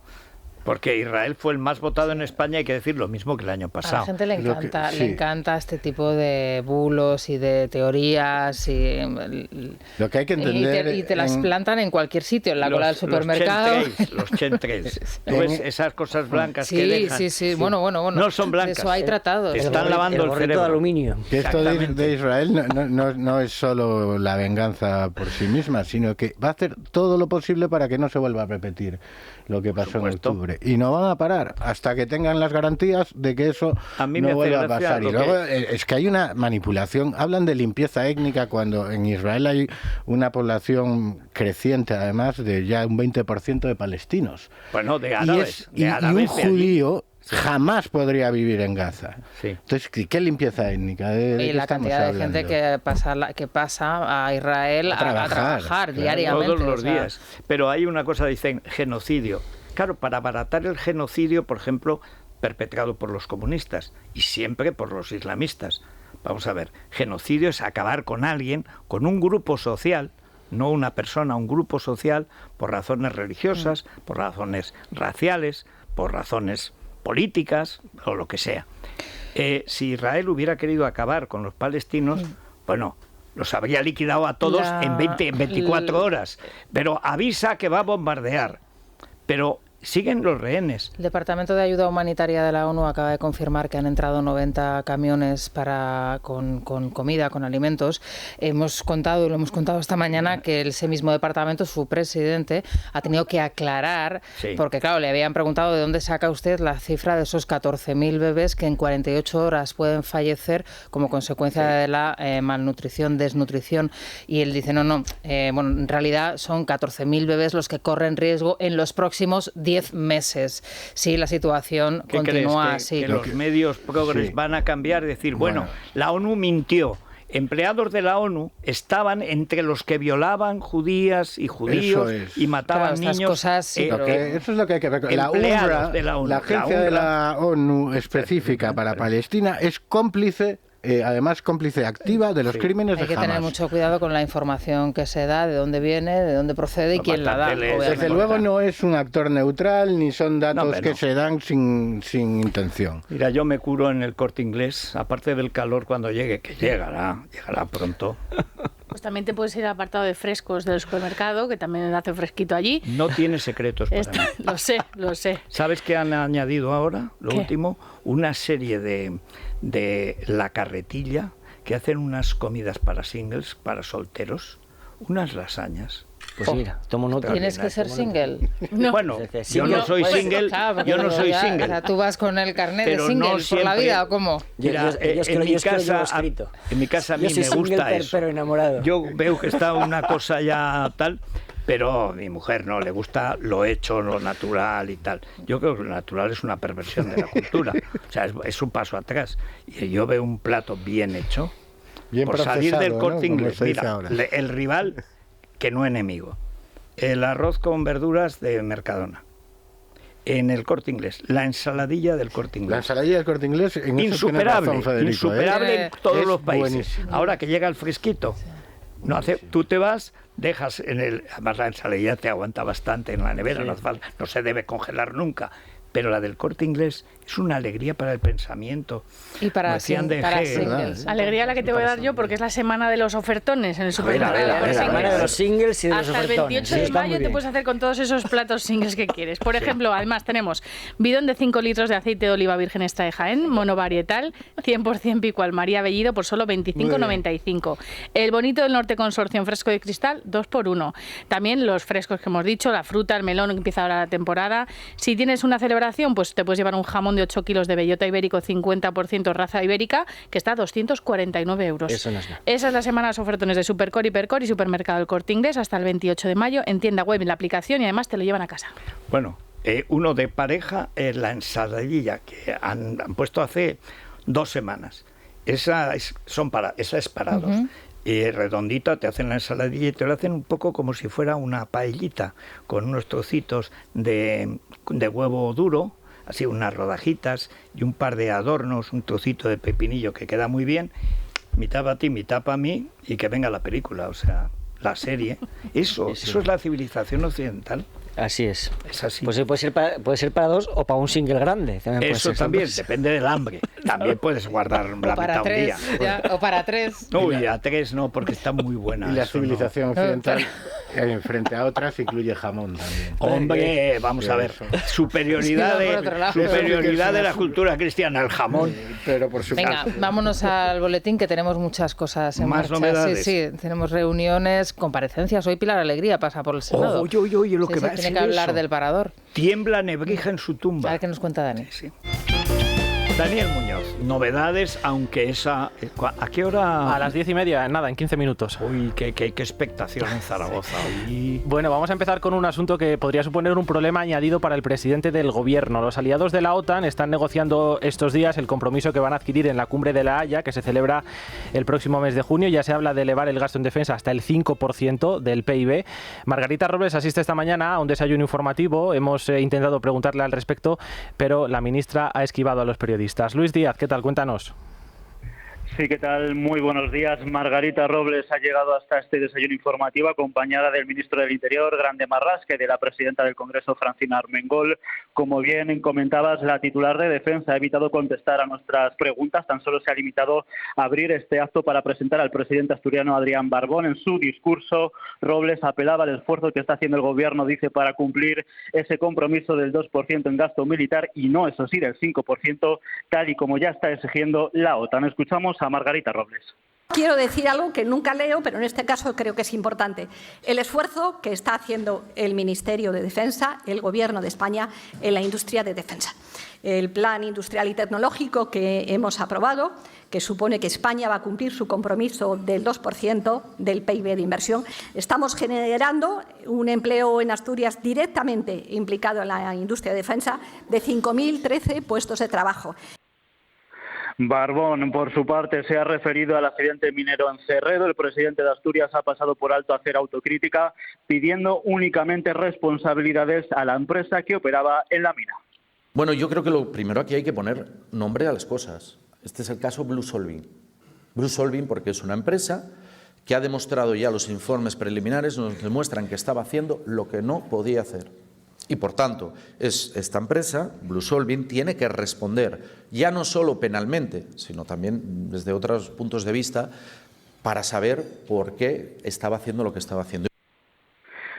Porque Israel fue el más votado en España, hay que decir lo mismo que el año pasado. A la gente le encanta este tipo de bulos y de teorías lo que hay que entender y te las plantan en cualquier sitio, en la cola del supermercado. Los chemtrails. ¿Tú ves esas cosas blancas que dejan? Sí. Bueno. No son blancas. De eso hay tratados. Están lavando el cerebro. De aluminio. Que esto de Israel no es solo la venganza por sí misma, sino que va a hacer todo lo posible para que no se vuelva a repetir lo que pasó en octubre. Y no van a parar hasta que tengan las garantías de que eso no vuelva a pasar. Y luego es que hay una manipulación. Hablan de limpieza étnica cuando en Israel hay una población creciente, además de ya un 20% de palestinos. Bueno, de árabes. Y un judío jamás podría vivir en Gaza. Sí. Entonces, ¿qué limpieza étnica? Y la cantidad de gente que pasa a Israel a trabajar diariamente. Todos los días. Pero hay una cosa, dicen, genocidio. Claro, para abaratar el genocidio, por ejemplo, perpetrado por los comunistas y siempre por los islamistas. Vamos a ver, genocidio es acabar con alguien, con un grupo social, no una persona, un grupo social, por razones religiosas, por razones raciales, por razones políticas o lo que sea. Si Israel hubiera querido acabar con los palestinos, bueno, los habría liquidado a todos en 24 horas, pero avisa que va a bombardear. Pero siguen los rehenes. El Departamento de Ayuda Humanitaria de la ONU acaba de confirmar que han entrado 90 camiones con comida, con alimentos. Lo hemos contado esta mañana, que ese mismo departamento, su presidente, ha tenido que aclarar, porque claro, le habían preguntado de dónde saca usted la cifra de esos 14.000 bebés que en 48 horas pueden fallecer como consecuencia de la malnutrición, desnutrición. Y él dice, bueno, en realidad son 14.000 bebés los que corren riesgo en los próximos 10 meses. Sí, la situación continúa así. Que los medios progres van a cambiar y decir, bueno, la ONU mintió. Empleados de la ONU estaban entre los que violaban judías y judíos y mataban niños. Eso es lo que hay que ver. La UNRWA, la agencia de la ONU específica para Palestina, es cómplice, además cómplice activa de los crímenes de Hamas. Hay que tener mucho cuidado con la información que se da, de dónde viene, de dónde procede y quién la da. Desde luego no es un actor neutral, ni son datos que se dan sin intención. Mira, yo me curo en el Corte Inglés, aparte del calor cuando llegue, que llegará pronto. Pues también te puedes ir al apartado de frescos del supermercado, que también hace fresquito allí. No tiene secretos para mí. Lo sé. ¿Sabes qué han añadido ahora? Lo último, una serie de La Carretilla, que hacen unas comidas para singles, para solteros, unas lasañas. Pues mira, tomo nota. ¿Tienes que ser single? No. Bueno, yo no soy single. Yo no soy single. O sea, ¿tú vas con el carnet de single por la vida o cómo? Mira, en mi casa a mí me gusta eso. Pero enamorado. Yo veo que está una cosa ya tal, pero a mi mujer no, le gusta lo hecho, lo natural y tal. Yo creo que lo natural es una perversión de la cultura. O sea, es un paso atrás. Y yo veo un plato bien hecho, bien por salir del Corte Inglés. Mira, el rival que no enemigo. El arroz con verduras de Mercadona. En el Corte Inglés. La ensaladilla del Corte Inglés. La ensaladilla del Corte Inglés en insuperable, razón, Federico, insuperable en todos los países. Buenísimo. Ahora que llega el fresquito. No hace, tú te vas, dejas además la ensaladilla te aguanta bastante en la nevera, no se debe congelar nunca. Pero la del Corte Inglés es una alegría para el pensamiento. Y para singles. Alegría la que te voy a dar yo, porque es la semana de los ofertones en el supermercado. La semana de los singles y de los ofertones. Hasta el 28 de mayo te puedes hacer con todos esos platos singles que quieres. Por ejemplo, además tenemos bidón de 5 litros de aceite de oliva virgen extra de Jaén, monovarietal, 100% Picual María Bellido por solo 25,95. El bonito del norte consorcio en fresco de cristal, 2x1. También los frescos que hemos dicho, la fruta, el melón, que empieza ahora la temporada. Si tienes una celebración, pues te puedes llevar un jamón de 8 kilos de bellota ibérico 50% raza ibérica, que está a 249 euros. Eso no es nada. Esa es la semana de los ofertones de Supercor, Hipercor y Supermercado El Corte Inglés hasta el 28 de mayo en tienda web, en la aplicación, y además te lo llevan a casa. Bueno, Uno de pareja es la ensaladilla que han puesto hace 2 semanas. Esa es para dos. Y redondita, te hacen la ensaladilla y te lo hacen un poco como si fuera una paellita, con unos trocitos de huevo duro, así unas rodajitas y un par de adornos, un trocito de pepinillo que queda muy bien, mitad para ti, mitad para mí, y que venga la película, o sea, la serie. Eso es la civilización occidental. Así es. Es así. Pues puede ser para 2 o para un single grande. Eso también, depende del hambre. También puedes guardar la mitad un día. O para 3. Uy, a 3 no, porque está muy buena. Y la civilización occidental, frente a otras, incluye jamón también. Hombre, vamos a ver. Superioridad de la cultura cristiana, el jamón. Pero por su Venga, vámonos al boletín, que tenemos muchas cosas en Más marcha. novedades. Sí, tenemos reuniones, comparecencias. Hoy Pilar Alegría pasa por el Senado. Oye, lo que va a tiene que hablar del Parador. Tiembla Nebrija en su tumba. A ver qué nos cuenta Dani. Sí. Daniel Muñoz, novedades, aunque esa... ¿A qué hora? A las 10:30, nada, en 15 minutos. Uy, qué expectación en Zaragoza. Bueno, vamos a empezar con un asunto que podría suponer un problema añadido para el presidente del gobierno. Los aliados de la OTAN están negociando estos días el compromiso que van a adquirir en la cumbre de La Haya, que se celebra el próximo mes de junio. Ya se habla de elevar el gasto en defensa hasta el 5% del PIB. Margarita Robles asiste esta mañana a un desayuno informativo. Hemos intentado preguntarle al respecto, pero la ministra ha esquivado a los periodistas. Luis Díaz, ¿qué tal? Cuéntanos. Sí, ¿qué tal? Muy buenos días. Margarita Robles ha llegado hasta este desayuno informativo acompañada del ministro del Interior, Grande Marlasca, y de la presidenta del Congreso, Francina Armengol. Como bien comentabas, la titular de Defensa ha evitado contestar a nuestras preguntas, tan solo se ha limitado a abrir este acto para presentar al presidente asturiano Adrián Barbón. En su discurso, Robles apelaba al esfuerzo que está haciendo el Gobierno, dice, para cumplir ese compromiso del 2% en gasto militar y no, eso sí, del 5%, tal y como ya está exigiendo la OTAN. Escuchamos a Margarita Robles. Quiero decir algo que nunca leo, pero en este caso creo que es importante. El esfuerzo que está haciendo el Ministerio de Defensa, el Gobierno de España, en la industria de defensa. El Plan Industrial y Tecnológico que hemos aprobado, que supone que España va a cumplir su compromiso del 2% del PIB de inversión. Estamos generando un empleo en Asturias directamente implicado en la industria de defensa de 5.013 puestos de trabajo. Barbón, por su parte, se ha referido al accidente minero en Cerredo. El presidente de Asturias ha pasado por alto a hacer autocrítica, pidiendo únicamente responsabilidades a la empresa que operaba en la mina. Bueno, yo creo que lo primero aquí hay que poner nombre a las cosas. Este es el caso Blue Solving. Blue Solving porque es una empresa que ha demostrado ya, los informes preliminares nos demuestran que estaba haciendo lo que no podía hacer. Y por tanto, esta empresa, Blue Solving, tiene que responder ya no solo penalmente, sino también desde otros puntos de vista, para saber por qué estaba haciendo lo que estaba haciendo.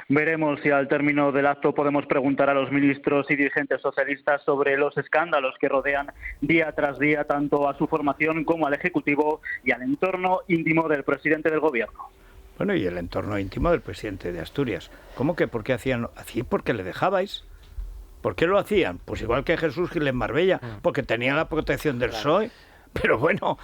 Veremos si al término del acto podemos preguntar a los ministros y dirigentes socialistas sobre los escándalos que rodean día tras día tanto a su formación como al Ejecutivo y al entorno íntimo del presidente del Gobierno. Bueno, y el entorno íntimo del presidente de Asturias. ¿Cómo que por qué hacían? ¿Así porque le dejabais? ¿Por qué lo hacían? Pues igual que Jesús Gil en Marbella, porque tenía la protección del PSOE. Pero bueno,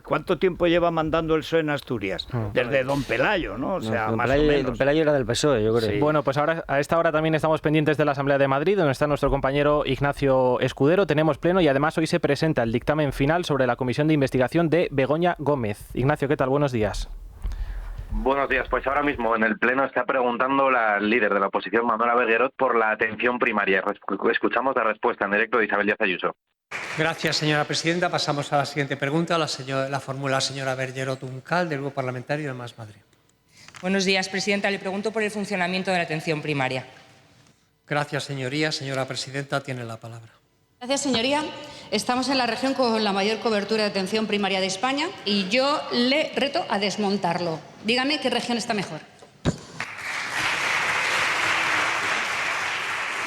¿cuánto tiempo lleva mandando el PSOE en Asturias? Desde Don Pelayo, ¿no? O sea, más o menos. Don Pelayo era del PSOE, yo creo. Sí. Bueno, pues ahora a esta hora también estamos pendientes de la Asamblea de Madrid, donde está nuestro compañero Ignacio Escudero. Tenemos pleno y además hoy se presenta el dictamen final sobre la comisión de investigación de Begoña Gómez. Ignacio, ¿qué tal? Buenos días. Buenos días. Pues ahora mismo en el Pleno está preguntando la líder de la oposición, Manuela Berguerot, por la atención primaria. Escuchamos la respuesta en directo de Isabel Díaz Ayuso. Gracias, señora presidenta. Pasamos a la siguiente pregunta. La formula la señora Berguerot Uncal, del Grupo Parlamentario de Más Madrid. Buenos días, presidenta. Le pregunto por el funcionamiento de la atención primaria. Gracias, señoría. Señora presidenta, tiene la palabra. Gracias, señoría. Estamos en la región con la mayor cobertura de atención primaria de España y yo le reto a desmontarlo. Dígame qué región está mejor.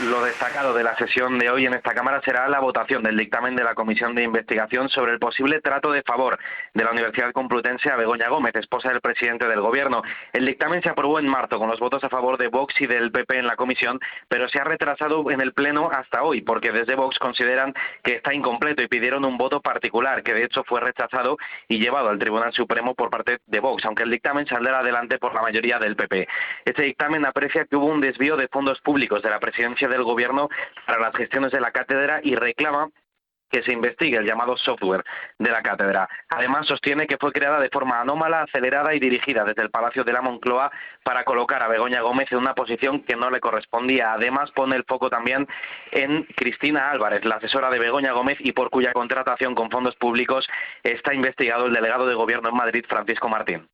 Lo destacado de la sesión de hoy en esta Cámara será la votación del dictamen de la Comisión de Investigación sobre el posible trato de favor de la Universidad Complutense a Begoña Gómez, esposa del presidente del Gobierno. El dictamen se aprobó en marzo con los votos a favor de Vox y del PP en la comisión, pero se ha retrasado en el Pleno hasta hoy, porque desde Vox consideran que está incompleto y pidieron un voto particular, que de hecho fue rechazado y llevado al Tribunal Supremo por parte de Vox, aunque el dictamen saldrá adelante por la mayoría del PP. Este dictamen aprecia que hubo un desvío de fondos públicos de la presidencia del Gobierno para las gestiones de la cátedra y reclama que se investigue el llamado software de la cátedra. Además, sostiene que fue creada de forma anómala, acelerada y dirigida desde el Palacio de la Moncloa para colocar a Begoña Gómez en una posición que no le correspondía. Además, pone el foco también en Cristina Álvarez, la asesora de Begoña Gómez y por cuya contratación con fondos públicos está investigado el delegado de Gobierno en Madrid, Francisco Martín.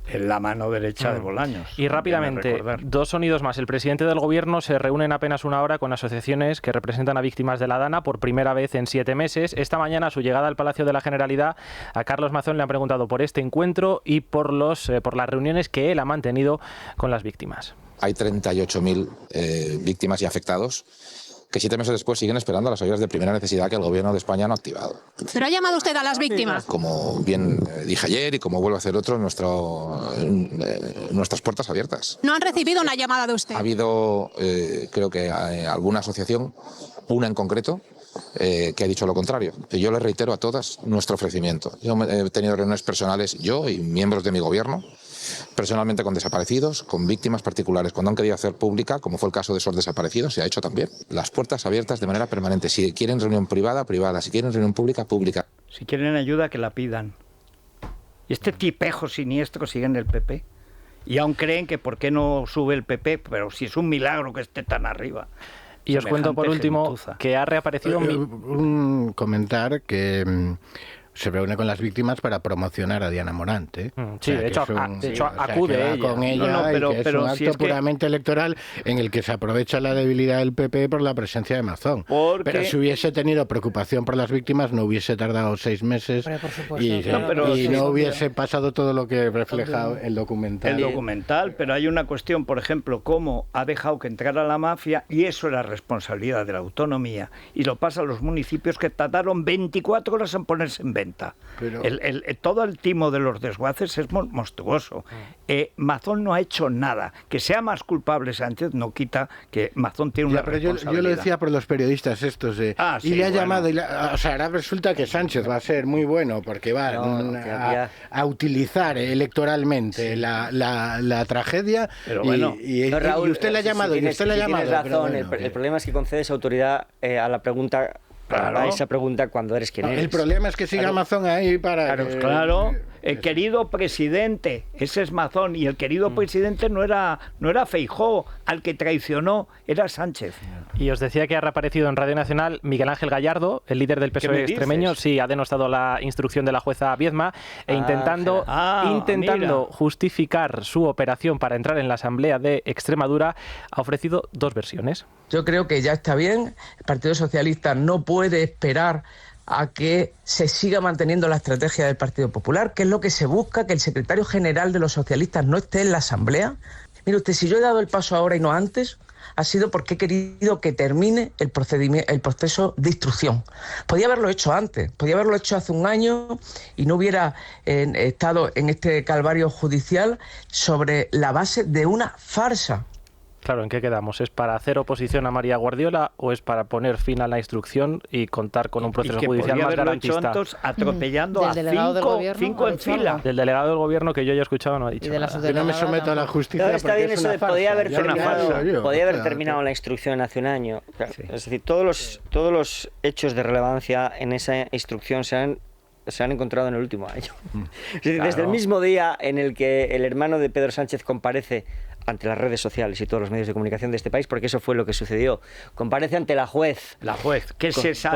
En la mano derecha de Bolaños. Y rápidamente, dos sonidos más. El presidente del Gobierno se reúne en apenas una hora con asociaciones que representan a víctimas de la Dana por primera vez en 7 meses. Esta mañana, a su llegada al Palacio de la Generalidad, a Carlos Mazón le han preguntado por este encuentro y por las reuniones que él ha mantenido con las víctimas. Hay 38.000 víctimas y afectados que 7 meses después siguen esperando las ayudas de primera necesidad que el Gobierno de España no ha activado. ¿Pero ha llamado usted a las víctimas? Como bien dije ayer y como vuelvo a hacer otro, nuestras puertas abiertas. ¿No han recibido una llamada de usted? Ha habido, creo que alguna asociación, una en concreto, que ha dicho lo contrario. Yo les reitero a todas nuestro ofrecimiento. Yo he tenido reuniones personales, yo y miembros de mi Gobierno, personalmente con desaparecidos, con víctimas particulares. Cuando han querido hacer pública, como fue el caso de esos desaparecidos, se ha hecho también. Las puertas abiertas de manera permanente. Si quieren reunión privada, privada. Si quieren reunión pública, pública. Si quieren ayuda, que la pidan. Y este tipejo siniestro sigue en el PP. Y aún creen que por qué no sube el PP, pero si es un milagro que esté tan arriba. Y os cuento por último que ha reaparecido... Un comentar que... se reúne con las víctimas para promocionar a Diana Morant. Sí, de hecho acude ella. Con ella, pero es un acto puramente electoral en el que se aprovecha la debilidad del PP por la presencia de Mazón. Pero si hubiese tenido preocupación por las víctimas, no hubiese tardado 6 meses y no hubiese pasado todo lo que refleja el documental. Pero hay una cuestión, por ejemplo, cómo ha dejado que entrara la mafia, y eso es la responsabilidad de la autonomía, y lo pasa a los municipios que tardaron 24 horas en ponerse en venta. Pero... todo el timo de los desguaces es monstruoso. Mazón no ha hecho nada. Que sea más culpable Sánchez no quita que Mazón tiene una responsabilidad. Yo lo decía por los periodistas estos y le ha llamado, o sea, ahora resulta que Sánchez va a ser muy bueno porque va a utilizar electoralmente la tragedia. Pero bueno, y usted le ha llamado, y usted le ha llamado. Tienes razón, el problema es que concedes autoridad a la pregunta. Claro. A esa pregunta cuando eres quien eres. El problema es que siga Mazón ahí para... Claro. El querido presidente, ese es Mazón, y el querido presidente no era Feijóo, al que traicionó era Sánchez. Y os decía que ha reaparecido en Radio Nacional Miguel Ángel Gallardo, el líder del PSOE extremeño. Sí, ha denostado la instrucción de la jueza Viedma intentando justificar su operación para entrar en la Asamblea de Extremadura. Ha ofrecido 2 versiones. Yo creo que ya está bien. El Partido Socialista no puede esperar a que se siga manteniendo la estrategia del Partido Popular, que es lo que se busca, que el secretario general de los socialistas no esté en la Asamblea. Mire usted, si yo he dado el paso ahora y no antes, ha sido porque he querido que termine el proceso de instrucción. Podía haberlo hecho antes, podía haberlo hecho hace un año y no hubiera estado en este calvario judicial sobre la base de una farsa. Claro, ¿en qué quedamos? ¿Es para hacer oposición a María Guardiola o es para poner fin a la instrucción y contar con un proceso judicial más garantista? Atropellando a 5 en fila. Del delegado del gobierno, que yo ya he escuchado, no ha dicho nada. Yo no me someto a la justicia. No, está bien eso de podía haber terminado la instrucción hace un año. Claro. Sí. Es decir, todos los hechos de relevancia en esa instrucción se han encontrado en el último año. Es decir, desde el mismo día en el que el hermano de Pedro Sánchez comparece ante las redes sociales y todos los medios de comunicación de este país, porque eso fue lo que sucedió. Comparece ante la juez. La juez, que se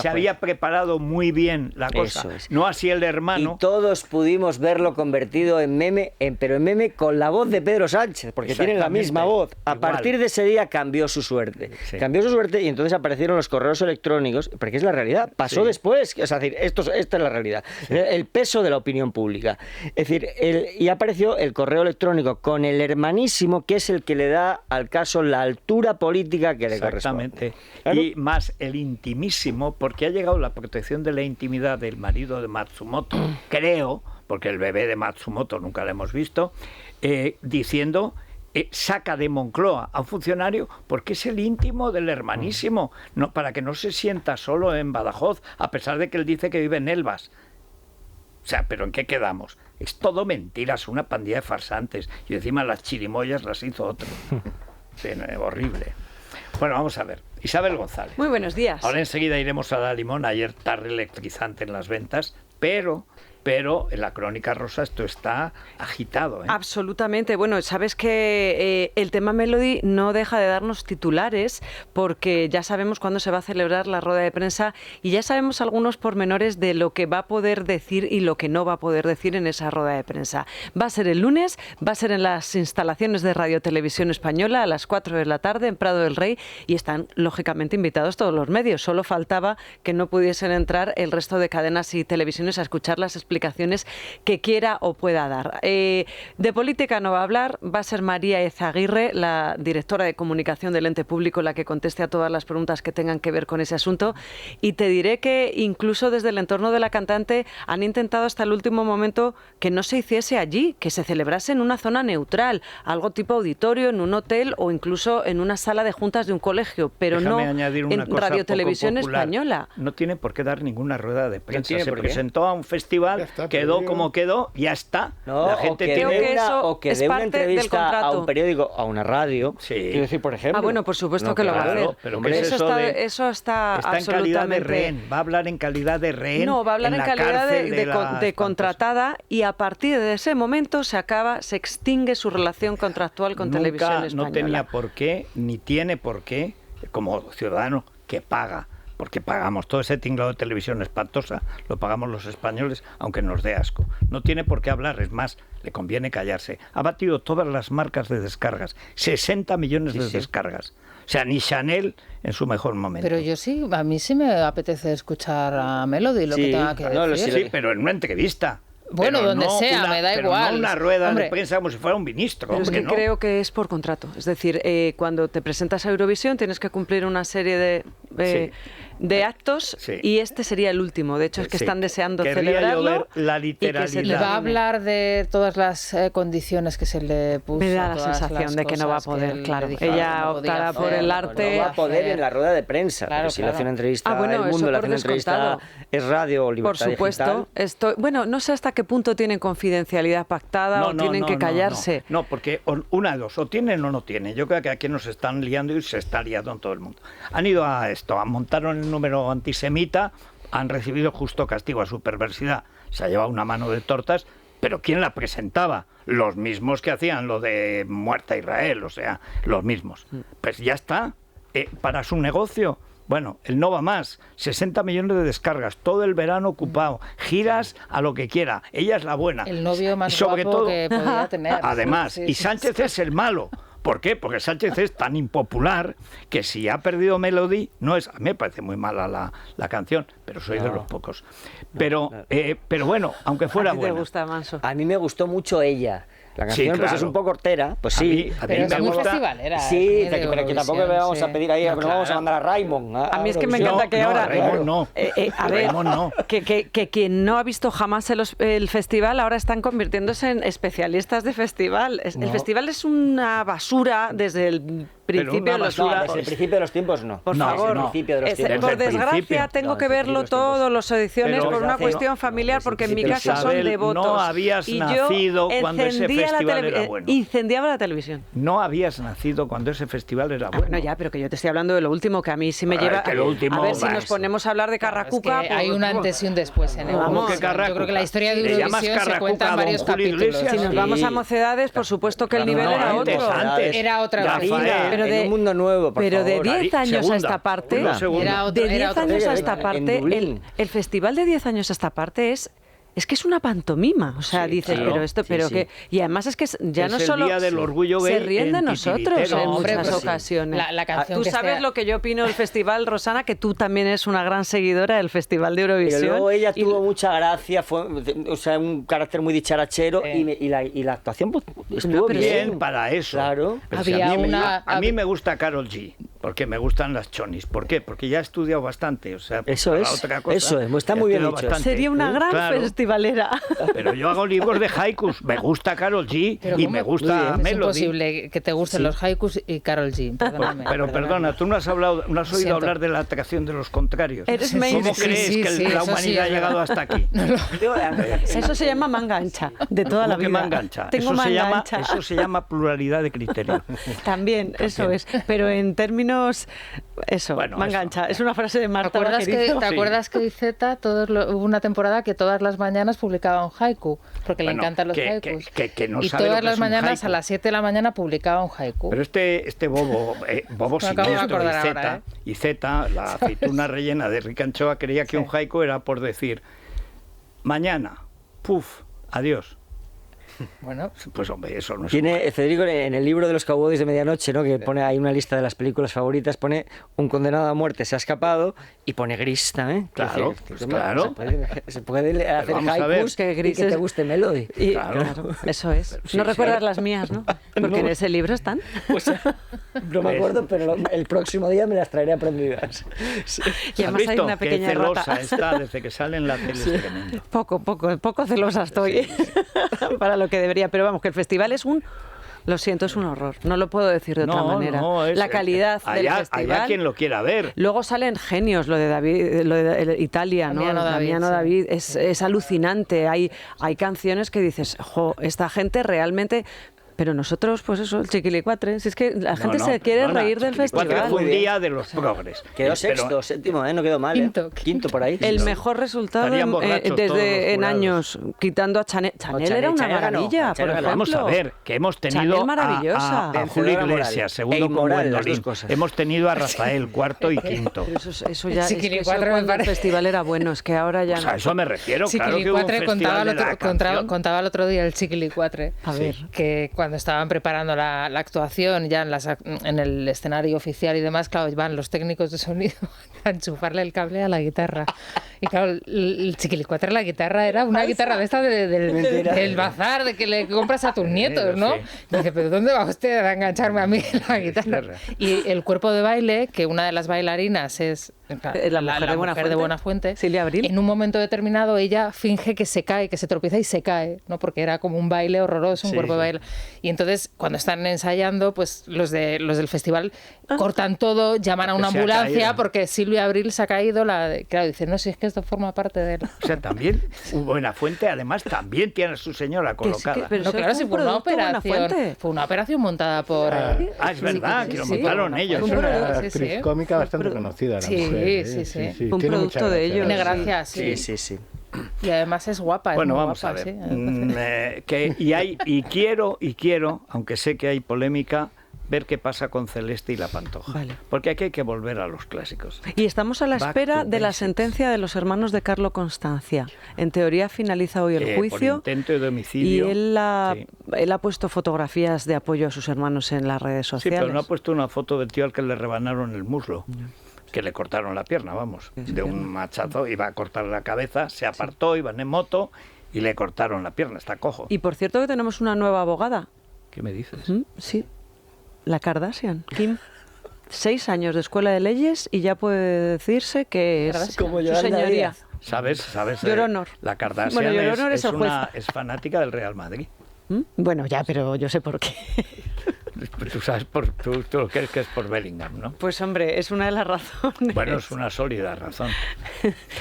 había preparado muy bien la cosa. Eso es. No así el hermano. Y todos pudimos verlo convertido en meme, pero en meme con la voz de Pedro Sánchez, porque tienen la misma voz. A partir de ese día cambió su suerte. Sí. Cambió su suerte y entonces aparecieron los correos electrónicos, porque es la realidad. Pasó después. Es decir, esta es la realidad. Sí. El peso de la opinión pública. Es decir, y apareció el correo electrónico con el hermanito, que es el que le da al caso la altura política que le corresponde. ¿Claro? Y más el intimísimo, porque ha llegado la protección de la intimidad del marido de Matsumoto, creo, porque el bebé de Matsumoto nunca lo hemos visto, diciendo... saca de Moncloa a un funcionario porque es el íntimo del hermanísimo, no, para que no se sienta solo en Badajoz, a pesar de que él dice que vive en Elvas. O sea, ¿pero en qué quedamos? Es todo mentiras, una pandilla de farsantes. Y encima las chirimoyas las hizo otro. Sí, horrible. Bueno, vamos a ver. Isabel González. Muy buenos días. Ahora enseguida iremos a la Limón. Ayer tarde electrizante en las ventas, pero en la Crónica Rosa esto está agitado. Absolutamente. Bueno, sabes que el tema Melody no deja de darnos titulares porque ya sabemos cuándo se va a celebrar la rueda de prensa y ya sabemos algunos pormenores de lo que va a poder decir y lo que no va a poder decir en esa rueda de prensa. Va a ser el lunes, va a ser en las instalaciones de Radio Televisión Española a las 4 de la tarde en Prado del Rey y están lógicamente invitados todos los medios. Solo faltaba que no pudiesen entrar el resto de cadenas y televisiones a escuchar las explicaciones que quiera o pueda dar. De política no va a hablar, va a ser María Ezaguirre, la directora de comunicación del ente público, la que conteste a todas las preguntas que tengan que ver con ese asunto. Y te diré que incluso desde el entorno de la cantante han intentado hasta el último momento que no se hiciese allí, que se celebrase en una zona neutral, algo tipo auditorio, en un hotel o incluso en una sala de juntas de un colegio, pero no en Radio Televisión Española. No tiene por qué dar ninguna rueda de prensa. Se presentó a un festival, quedó como quedó, ya está. No, la gente o que dé una entrevista a un periódico, a una radio. Sí. Quiero decir, por ejemplo. Bueno, por supuesto que lo va a hacer. Pero eso está en calidad de rehén. Va a hablar en calidad de rehén. No, va a hablar en calidad de contratada y a partir de ese momento se extingue su relación contractual con Televisión Española. No tenía por qué, ni tiene por qué, como ciudadano que paga. Porque pagamos todo ese tinglado de televisión espantosa, lo pagamos los españoles, aunque nos dé asco. No tiene por qué hablar, es más, le conviene callarse. Ha batido todas las marcas de descargas, 60 millones de descargas. O sea, ni Chanel en su mejor momento. Pero a mí sí me apetece escuchar a Melody, lo que tenga que decir. Sí, pero en una entrevista. Bueno, donde sea, me da igual. No una rueda de prensa como si fuera un ministro. Pero es que creo que es por contrato. Es decir, cuando te presentas a Eurovisión tienes que cumplir una serie de actos y este sería el último. De hecho, es que están deseando celebrarlo. Ver la literalidad. ¿Le va a hablar de todas las condiciones que se le puso? Me da la sensación de que no va a poder, claro. Ella optará por el arte. No va a poder en la rueda de prensa. Claro, si le hace una entrevista El Mundo, le hace una entrevista Es Radio o Libertad Digital. Por supuesto. No sé hasta qué punto tienen confidencialidad pactada o tienen que callarse. No, porque una de dos, o tienen o no tienen. Yo creo que aquí nos están liando y se está liando en todo el mundo. Han ido a montaron el número antisemita, han recibido justo castigo a su perversidad. Se ha llevado una mano de tortas, pero ¿quién la presentaba? Los mismos que hacían lo de muerta a Israel, o sea, los mismos. Pues ya está, para su negocio. Bueno, él no va más, 60 millones de descargas, todo el verano ocupado, giras a lo que quiera, ella es la buena. El novio más sobre guapo todo, que podía tener. Además, y Sánchez es el malo. ¿Por qué? Porque Sánchez es tan impopular que si ha perdido Melody, no es... A mí me parece muy mala la canción, pero soy de los pocos. Pero bueno, aunque fuera buena. ¿A ti te gusta, Manso? A mí me gustó mucho ella. La canción pues es un poco hortera, pues sí. A mí me gusta. Festivalera, sí, pero que tampoco le vamos a pedir ahí, no vamos a mandar a Raimond. A mí es que me encanta que ahora... Raimond no. A ver, que quien no ha visto jamás el festival ahora están convirtiéndose en especialistas de festival. El festival es una basura desde el principio de los tiempos. Desde el principio de los tiempos no. Por favor. Por desgracia tengo que verlo todas las ediciones por una cuestión familiar, porque en mi casa son devotos. No habías nacido cuando ese festival era bueno. Incendiaba la televisión. No habías nacido cuando ese festival era bueno. Bueno, ya, pero que yo te estoy hablando de lo último, que a mí sí me lleva... A ver si nos ponemos a hablar de Carracuca... Es que hay un antes y un después en Eurovisión. Yo creo que la historia de Eurovisión se cuenta en varios capítulos. Si nos vamos a Mocedades, por supuesto que el nivel era otro. Era otra cosa. Pero de un mundo nuevo, pero de 10 años a esta parte, el festival de 10 años a esta parte es que es una pantomima, o sea, dices, pero esto, pero que... Y además es que ya no solo... Es el día del orgullo gay. Se ríen de nosotros en muchas ocasiones. La canción tú sabes lo que yo opino del festival, Rosana, que tú también eres una gran seguidora del Festival de Eurovisión. Pero luego ella tuvo mucha gracia, fue, o sea, un carácter muy dicharachero y la actuación pues, estuvo bien para eso. Claro. A mí me gusta Karol G, porque me gustan las chonis. ¿Por qué? Porque ya he estudiado bastante, o sea, eso es, está muy bien dicho. Bastante. Sería una gran festivalera. Pero yo hago libros de haikus. Me gusta Karol G y me gusta Melody. Es imposible que te gusten los haikus y Karol G. Perdóname. Pero perdona, tú no has oído hablar de la atracción de los contrarios. ¿Cómo crees que la humanidad ha llegado hasta aquí? Eso se llama manga ancha, de toda la vida. Manga ancha? Eso se llama pluralidad de criterio. También, eso es. Pero en términos menos... Eso, Bueno, me engancha. Es una frase de Marta Vaquerizo. ¿Te acuerdas que Iceta hubo una temporada que todas las mañanas publicaba un haiku? Porque le encantan los haikus. Que no y sabe todas lo que las es un mañanas haiku. a las 7 de la mañana publicaba un haiku. Pero este bobo Me acabo de siniestro, acordar ahora, Iceta, la aceituna rellena de Rica Anchoa, creía que un haiku era por decir mañana, puf, adiós. Bueno, pues hombre, eso no es... Tiene Federico en el libro de los Cowboys de Medianoche, ¿no? Que pone ahí una lista de las películas favoritas, pone un condenado a muerte se ha escapado y pone Gris también. Claro, Pues claro. Se puede hacer haikus que Gris y que te guste Melody. Y, Claro. Eso es. Sí, No sí. recuerdas las mías, ¿no? Porque en ese libro están. Pues, no me acuerdo, pero el próximo día me las traeré aprendidas. Y además hay una pequeña Qué celosa rata. está desde que sale en la tele. Es tremendo. Poco celosa estoy para lo que debería. Pero vamos, que el festival es lo siento, es un horror. No lo puedo decir de otra manera. La calidad del festival. Allá quien lo quiera ver. Luego salen genios, lo de David, lo de Italia, ¿no? Damiano David, es alucinante. Hay canciones que dices, esta gente realmente... Pero nosotros, pues eso, el chiquilicuatre. Si es que la gente se quiere reír del festival. Fue un día de los progres. Quedó sexto, séptimo, no quedó mal. Quinto por ahí. El mejor resultado en años, quitando a Chanel. Chanel era una maravilla, por ejemplo. Vamos a ver, que hemos tenido a Julio Iglesias, segundo con Gwendolyn. Hemos tenido a Rafael, cuarto y quinto. Eso ya, cuando el festival era bueno, es que ahora ya no. A eso me refiero, claro que hubo un contaba el otro día el Chiquilicuatre. A ver. Que cuando estaban preparando la actuación, ya en el escenario oficial y demás, claro, van los técnicos de sonido a enchufarle el cable a la guitarra. Y claro, el Chiquilicuatre, la guitarra era una guitarra de esta del bazar, de que le compras a tus nietos, ¿no? Y dice, ¿pero dónde va usted a engancharme a mí la guitarra? Y el cuerpo de baile, que una de las bailarinas es la mujer de Buenafuente, Silvia Abril. En un momento determinado ella finge que se cae, que se tropieza y se cae, ¿no? Porque era como un baile horroroso, un cuerpo de baile. Y entonces, cuando están ensayando, pues los del festival cortan todo, llaman a una ambulancia porque Silvia Abril se ha caído. Claro, dicen, no, si es que esto forma parte de él. O sea, también Buenafuente, además, también tiene a su señora colocada. No, claro, sí, fue una operación montada por... es verdad, que lo montaron ellos. Es una actriz cómica bastante conocida, la mujer. Sí. Un producto de ellos. Tiene gracia, sí. Y además es guapa. Bueno, vamos a ver. Quiero, aunque sé que hay polémica, ver qué pasa con Celeste y la Pantoja. Vale. Porque aquí hay que volver a los clásicos. Y estamos a la espera de la sentencia de los hermanos de Carlo Constancia. En teoría finaliza hoy el juicio. Por intento de homicidio. Y él ha puesto fotografías de apoyo a sus hermanos en las redes sociales. Sí, pero no ha puesto una foto del tío al que le rebanaron el muslo. Que le cortaron la pierna, vamos, de un machazo, iba a cortar la cabeza, se apartó, iban en moto y le cortaron la pierna, está cojo. Y por cierto que tenemos una nueva abogada. ¿Qué me dices? Sí, la Kardashian, Kim. 6 años de escuela de leyes y ya puede decirse que es como su señoría. ¿Sabes? Lloronor. La Kardashian Lloronor es fanática del Real Madrid. Bueno, ya, pero yo sé por qué. Tú sabes, tú lo crees que es por Bellingham, ¿no? Pues hombre, es una de las razones. Bueno, es una sólida razón.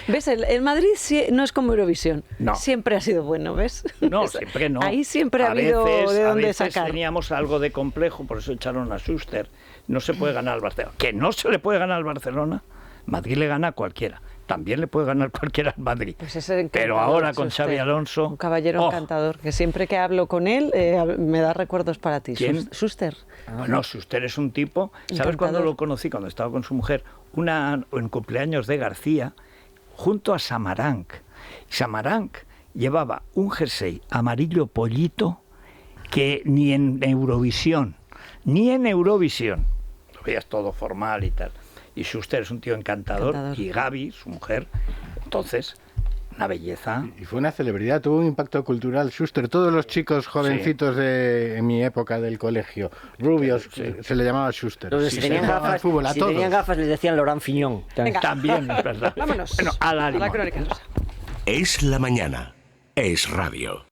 ¿Ves? El Madrid no es como Eurovisión. No. Siempre ha sido bueno, ¿ves? No, siempre no. Ahí siempre ha habido de dónde sacar. Teníamos algo de complejo, por eso echaron a Schuster. No se puede ganar al Barcelona. ¿Que no se le puede ganar al Barcelona? Madrid le gana a cualquiera. También le puede ganar cualquiera al Madrid. Pues pero ahora con Xabi Alonso... Un caballero encantador, que siempre que hablo con él me da recuerdos para ti. ¿Quién? Schuster. Bueno, Schuster es un tipo... ¿Sabes cuándo lo conocí? Cuando estaba con su mujer. En cumpleaños de García, junto a Samaranch. Samaranch llevaba un jersey amarillo pollito que ni en Eurovisión, lo veías todo formal y tal. Y Schuster es un tío encantador. Y Gaby, su mujer, entonces, una belleza. Y fue una celebridad, tuvo un impacto cultural. Schuster, todos los chicos jovencitos de mi época del colegio, rubios, se le llamaba Schuster. Si tenían gafas les decían Laurent Fignon. También, es verdad. Vámonos Bueno, a la crónica. Es la mañana, es radio.